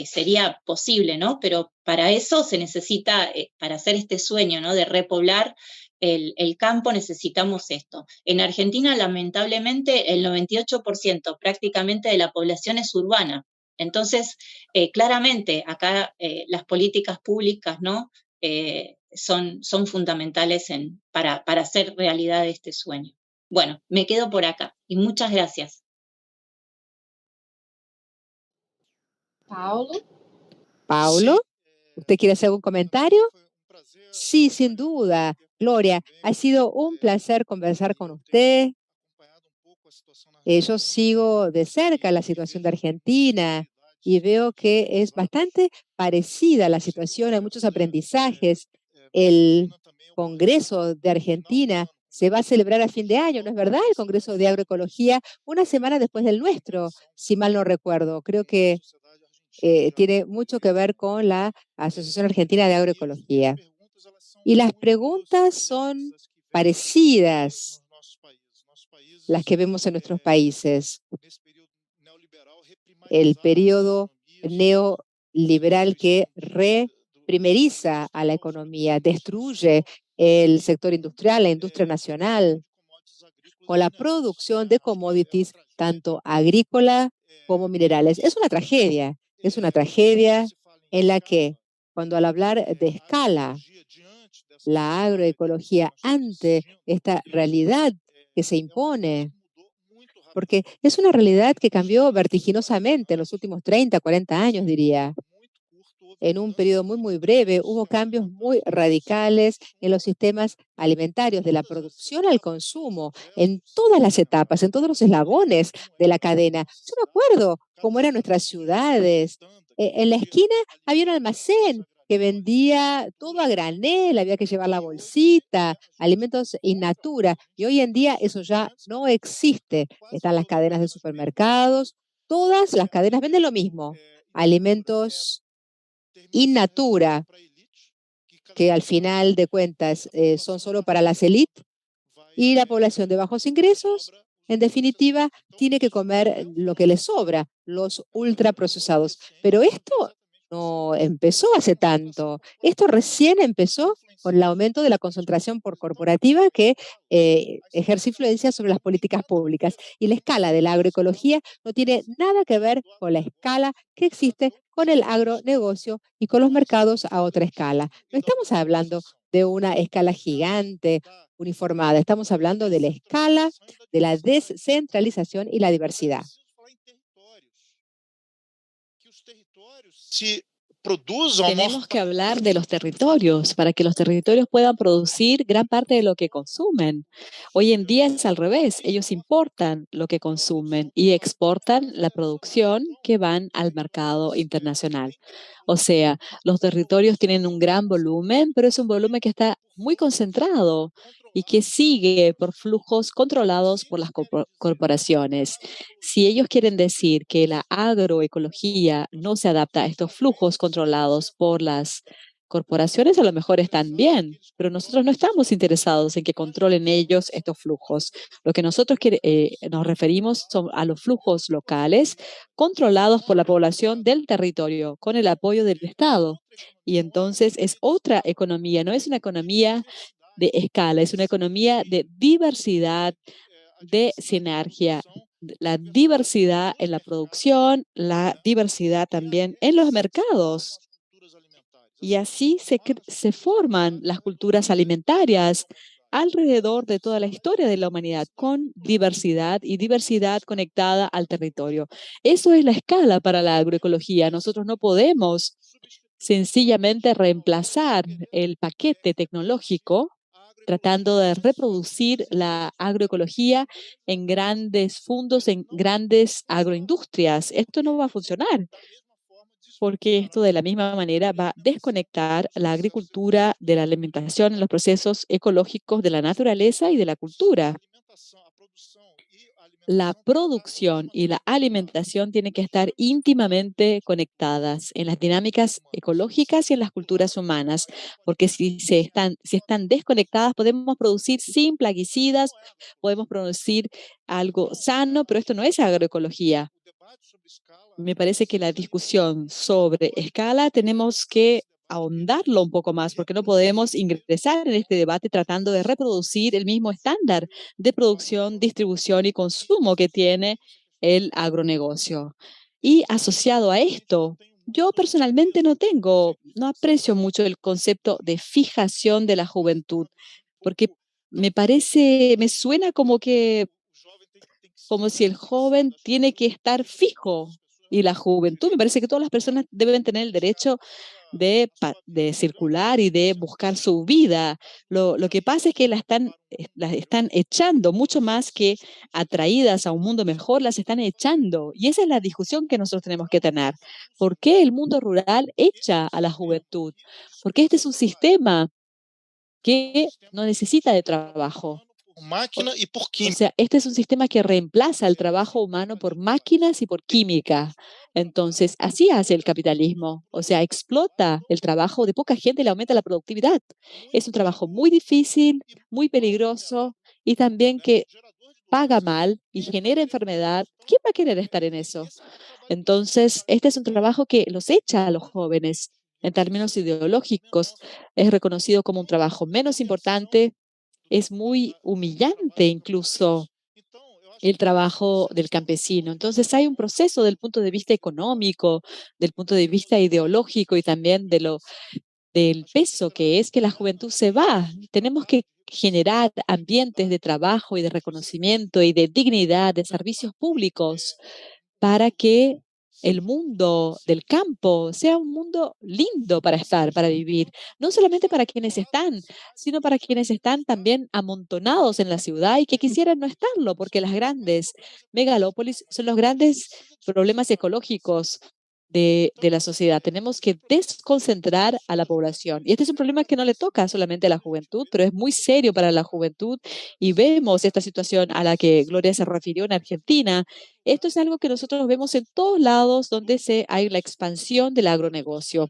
sería posible, ¿no? Pero para eso se necesita, para hacer este sueño, ¿no?, de repoblar el campo, necesitamos esto. En Argentina, lamentablemente, el 98% prácticamente de la población es urbana. Entonces, claramente, acá las políticas públicas, ¿no?, son fundamentales para hacer realidad este sueño. Bueno, me quedo por acá y muchas gracias. Paulo? Paulo, ¿usted quiere hacer algún comentario? Sí, sin duda. Gloria, ha sido un placer conversar con usted. Yo sigo de cerca la situación de Argentina y veo que es bastante parecida a la situación, hay muchos aprendizajes. El Congreso de Argentina se va a celebrar a fin de año, ¿no es verdad? El Congreso de Agroecología, una semana después del nuestro, si mal no recuerdo. Creo que tiene mucho que ver con la Asociación Argentina de Agroecología. Y las preguntas son parecidas, las que vemos en nuestros países. El periodo neoliberal que reprimeriza a la economía, destruye el sector industrial, la industria nacional, con la producción de commodities, tanto agrícola como minerales. Es una tragedia en la que, cuando al hablar de escala, la agroecología ante esta realidad que se impone, porque es una realidad que cambió vertiginosamente en los últimos 30, 40 años, diría. En un periodo muy, muy breve, hubo cambios muy radicales en los sistemas alimentarios, de la producción al consumo, en todas las etapas, en todos los eslabones de la cadena. Yo me acuerdo cómo eran nuestras ciudades. En la esquina había un almacén que vendía todo a granel, había que llevar la bolsita, alimentos in natura. Y hoy en día eso ya no existe. Están las cadenas de supermercados, todas las cadenas venden lo mismo, alimentos in natura, que al final de cuentas son solo para las élites, y la población de bajos ingresos, en definitiva, tiene que comer lo que les sobra, los ultraprocesados. Pero esto no empezó hace tanto. Esto recién empezó con el aumento de la concentración por corporativa que ejerce influencia sobre las políticas públicas. Y la escala de la agroecología no tiene nada que ver con la escala que existe con el agronegocio y con los mercados a otra escala. No estamos hablando de una escala gigante, uniformada. Estamos hablando de la escala de la descentralización y la diversidad. Tenemos que hablar de los territorios para que los territorios puedan producir gran parte de lo que consumen. Hoy en día es al revés. Ellos importan lo que consumen y exportan la producción que van al mercado internacional. O sea, los territorios tienen un gran volumen, pero es un volumen que está muy concentrado y que sigue por flujos controlados por las corporaciones. Si ellos quieren decir que la agroecología no se adapta a estos flujos controlados por las corporaciones a lo mejor están bien, pero nosotros no estamos interesados en que controlen ellos estos flujos. Lo que nosotros nos referimos son a los flujos locales controlados por la población del territorio con el apoyo del Estado. Y entonces es otra economía, no es una economía de escala, es una economía de diversidad, de sinergia, la diversidad en la producción, la diversidad también en los mercados. Y así se forman las culturas alimentarias alrededor de toda la historia de la humanidad, con diversidad y diversidad conectada al territorio. Eso es la escala para la agroecología. Nosotros no podemos sencillamente reemplazar el paquete tecnológico tratando de reproducir la agroecología en grandes fondos, en grandes agroindustrias. Esto no va a funcionar, porque esto de la misma manera va a desconectar la agricultura de la alimentación en los procesos ecológicos de la naturaleza y de la cultura. La producción y la alimentación tienen que estar íntimamente conectadas en las dinámicas ecológicas y en las culturas humanas, porque si están desconectadas, podemos producir sin plaguicidas, podemos producir algo sano, pero esto no es agroecología. Me parece que la discusión sobre escala tenemos que ahondarlo un poco más, porque no podemos ingresar en este debate tratando de reproducir el mismo estándar de producción, distribución y consumo que tiene el agronegocio. Y asociado a esto, yo personalmente no aprecio mucho el concepto de fijación de la juventud, porque me suena como si el joven tiene que estar fijo. Y la juventud, me parece que todas las personas deben tener el derecho de circular y de buscar su vida. Lo que pasa es que las están echando mucho más que atraídas a un mundo mejor, las están echando. Y esa es la discusión que nosotros tenemos que tener. ¿Por qué el mundo rural echa a la juventud? Porque este es un sistema que no necesita de trabajo. O sea, este es un sistema que reemplaza el trabajo humano por máquinas y por química. Entonces, así hace el capitalismo. O sea, explota el trabajo de poca gente y le aumenta la productividad. Es un trabajo muy difícil, muy peligroso y también que paga mal y genera enfermedad. ¿Quién va a querer estar en eso? Entonces, este es un trabajo que los echa a los jóvenes. En términos ideológicos, es reconocido como un trabajo menos importante. Es muy humillante incluso el trabajo del campesino. Entonces hay un proceso del punto de vista económico, del punto de vista ideológico y también del peso que es que la juventud se va. Tenemos que generar ambientes de trabajo y de reconocimiento y de dignidad, de servicios públicos, para que el mundo del campo sea un mundo lindo para estar, para vivir, no solamente para quienes están, sino para quienes están también amontonados en la ciudad y que quisieran no estarlo, porque las grandes megalópolis son los grandes problemas ecológicos de la sociedad. Tenemos que desconcentrar a la población. Y este es un problema que no le toca solamente a la juventud, pero es muy serio para la juventud. Y vemos esta situación a la que Gloria se refirió en Argentina. Esto es algo que nosotros vemos en todos lados donde hay la expansión del agronegocio,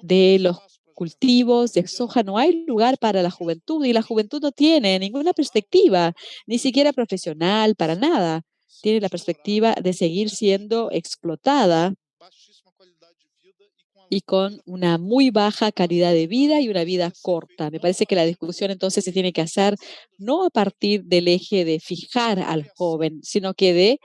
de los cultivos de soja. No hay lugar para la juventud y la juventud no tiene ninguna perspectiva, ni siquiera profesional, para nada. Tiene la perspectiva de seguir siendo explotada y con una muy baja calidad de vida y una vida corta. Me parece que la discusión entonces se tiene que hacer no a partir del eje de fijar al joven, sino que de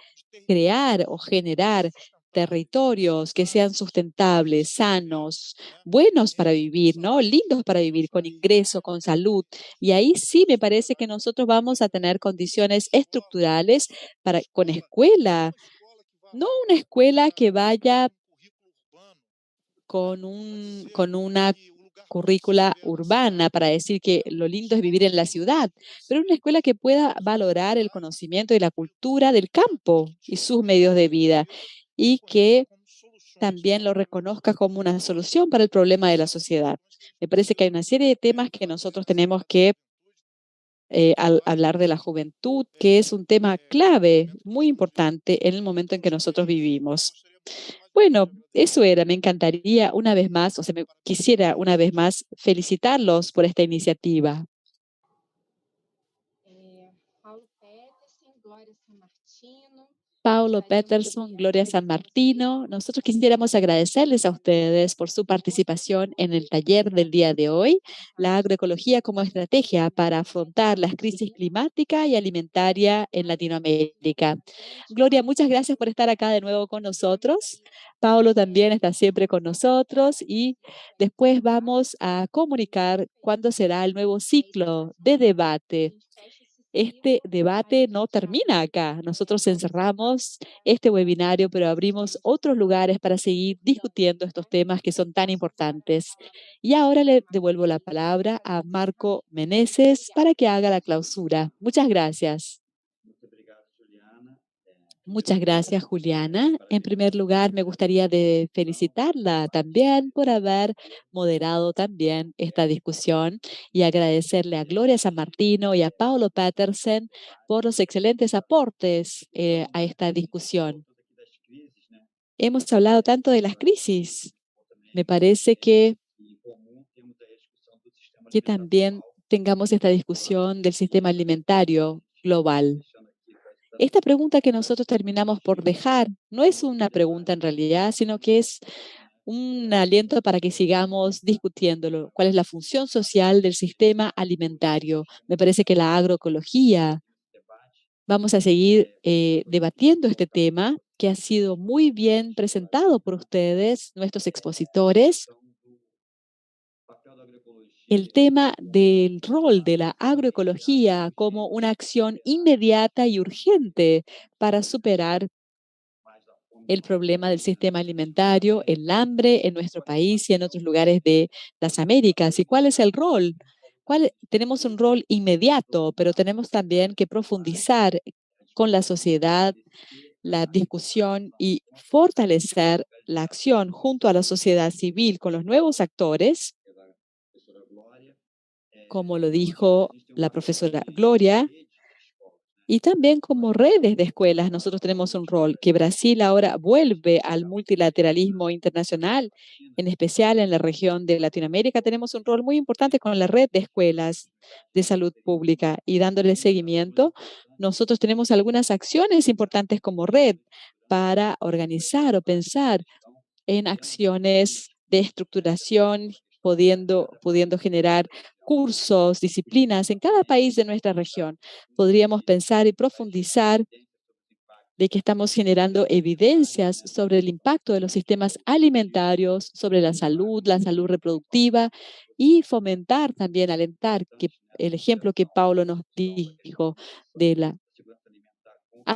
crear o generar territorios que sean sustentables, sanos, buenos para vivir, ¿no? Lindos para vivir, con ingreso, con salud. Y ahí sí me parece que nosotros vamos a tener condiciones estructurales con escuela, no una escuela que vaya con una currícula urbana para decir que lo lindo es vivir en la ciudad, pero una escuela que pueda valorar el conocimiento y la cultura del campo y sus medios de vida y que también lo reconozca como una solución para el problema de la sociedad. Me parece que hay una serie de temas que nosotros tenemos que al hablar de la juventud, que es un tema clave, muy importante en el momento en que nosotros vivimos. Bueno, eso era. Me encantaría una vez más, o sea, quisiera una vez más felicitarlos por esta iniciativa. Paulo Peterson, Glória San Martino. Paulo Peterson, Gloria San Martino, nosotros quisiéramos agradecerles a ustedes por su participación en el taller del día de hoy, la agroecología como estrategia para afrontar las crisis climática y alimentaria en Latinoamérica. Gloria, muchas gracias por estar acá de nuevo con nosotros. Paulo también está siempre con nosotros y después vamos a comunicar cuándo será el nuevo ciclo de debate. Este debate no termina acá. Nosotros encerramos este webinario, pero abrimos otros lugares para seguir discutiendo estos temas que son tan importantes. Y ahora le devuelvo la palabra a Marco Meneses para que haga la clausura. Muchas gracias. Muchas gracias, Juliana. En primer lugar, me gustaría felicitarla también por haber moderado también esta discusión y agradecerle a Gloria San Martino y a Paulo Peterson por los excelentes aportes a esta discusión. Hemos hablado tanto de las crisis. Me parece que también tengamos esta discusión del sistema alimentario global. Esta pregunta que nosotros terminamos por dejar no es una pregunta en realidad, sino que es un aliento para que sigamos discutiéndolo. ¿Cuál es la función social del sistema alimentario? Me parece que la agroecología, vamos a seguir debatiendo este tema que ha sido muy bien presentado por ustedes, nuestros expositores. El tema del rol de la agroecología como una acción inmediata y urgente para superar el problema del sistema alimentario, el hambre en nuestro país y en otros lugares de las Américas. ¿Y cuál es el rol? Tenemos un rol inmediato, pero tenemos también que profundizar con la sociedad, la discusión y fortalecer la acción junto a la sociedad civil con los nuevos actores, como lo dijo la profesora Gloria, y también como redes de escuelas. Nosotros tenemos un rol que Brasil ahora vuelve al multilateralismo internacional, en especial en la región de Latinoamérica. Tenemos un rol muy importante con la red de escuelas de salud pública y dándole seguimiento. Nosotros tenemos algunas acciones importantes como red para organizar o pensar en acciones de estructuración, pudiendo generar cursos, disciplinas en cada país de nuestra región. Podríamos pensar y profundizar de que estamos generando evidencias sobre el impacto de los sistemas alimentarios, sobre la salud reproductiva y fomentar también, alentar que el ejemplo que Paulo nos dijo de la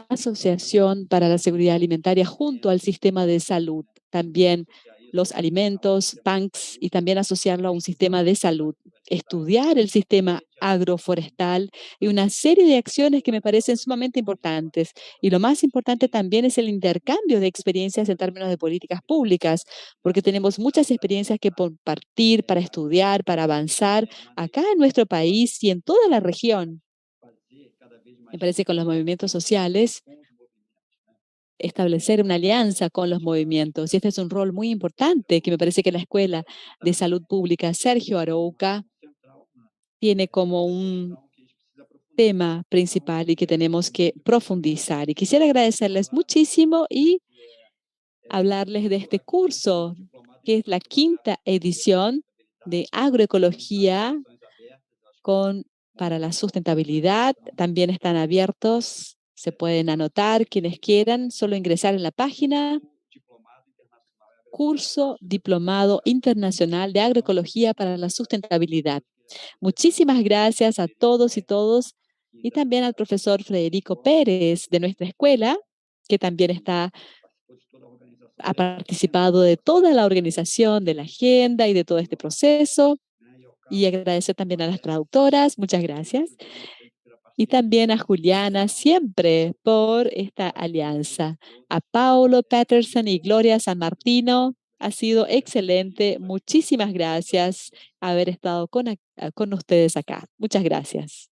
Asociación para la Seguridad Alimentaria junto al sistema de salud, también los alimentos, PANCs, y también asociarlo a un sistema de salud, estudiar el sistema agroforestal y una serie de acciones que me parecen sumamente importantes. Y lo más importante también es el intercambio de experiencias en términos de políticas públicas, porque tenemos muchas experiencias que compartir para estudiar, para avanzar acá en nuestro país y en toda la región. Me parece que con los movimientos sociales, establecer una alianza con los movimientos. Y este es un rol muy importante que me parece que la Escuela de Salud Pública Sergio Arouca tiene como un tema principal y que tenemos que profundizar. Y quisiera agradecerles muchísimo y hablarles de este curso, que es la 5ª edición de agroecología para la sustentabilidad. También están abiertos, se pueden anotar quienes quieran, solo ingresar en la página Curso Diplomado Internacional de Agroecología para la Sustentabilidad. Muchísimas gracias a todos y también al profesor Federico Pérez de nuestra escuela, que también ha participado de toda la organización de la agenda y de todo este proceso. Y agradecer también a las traductoras, muchas gracias. Y también a Juliana siempre por esta alianza. A Paulo Peterson y Gloria San Martino, ha sido excelente. Muchísimas gracias haber estado con ustedes acá. Muchas gracias.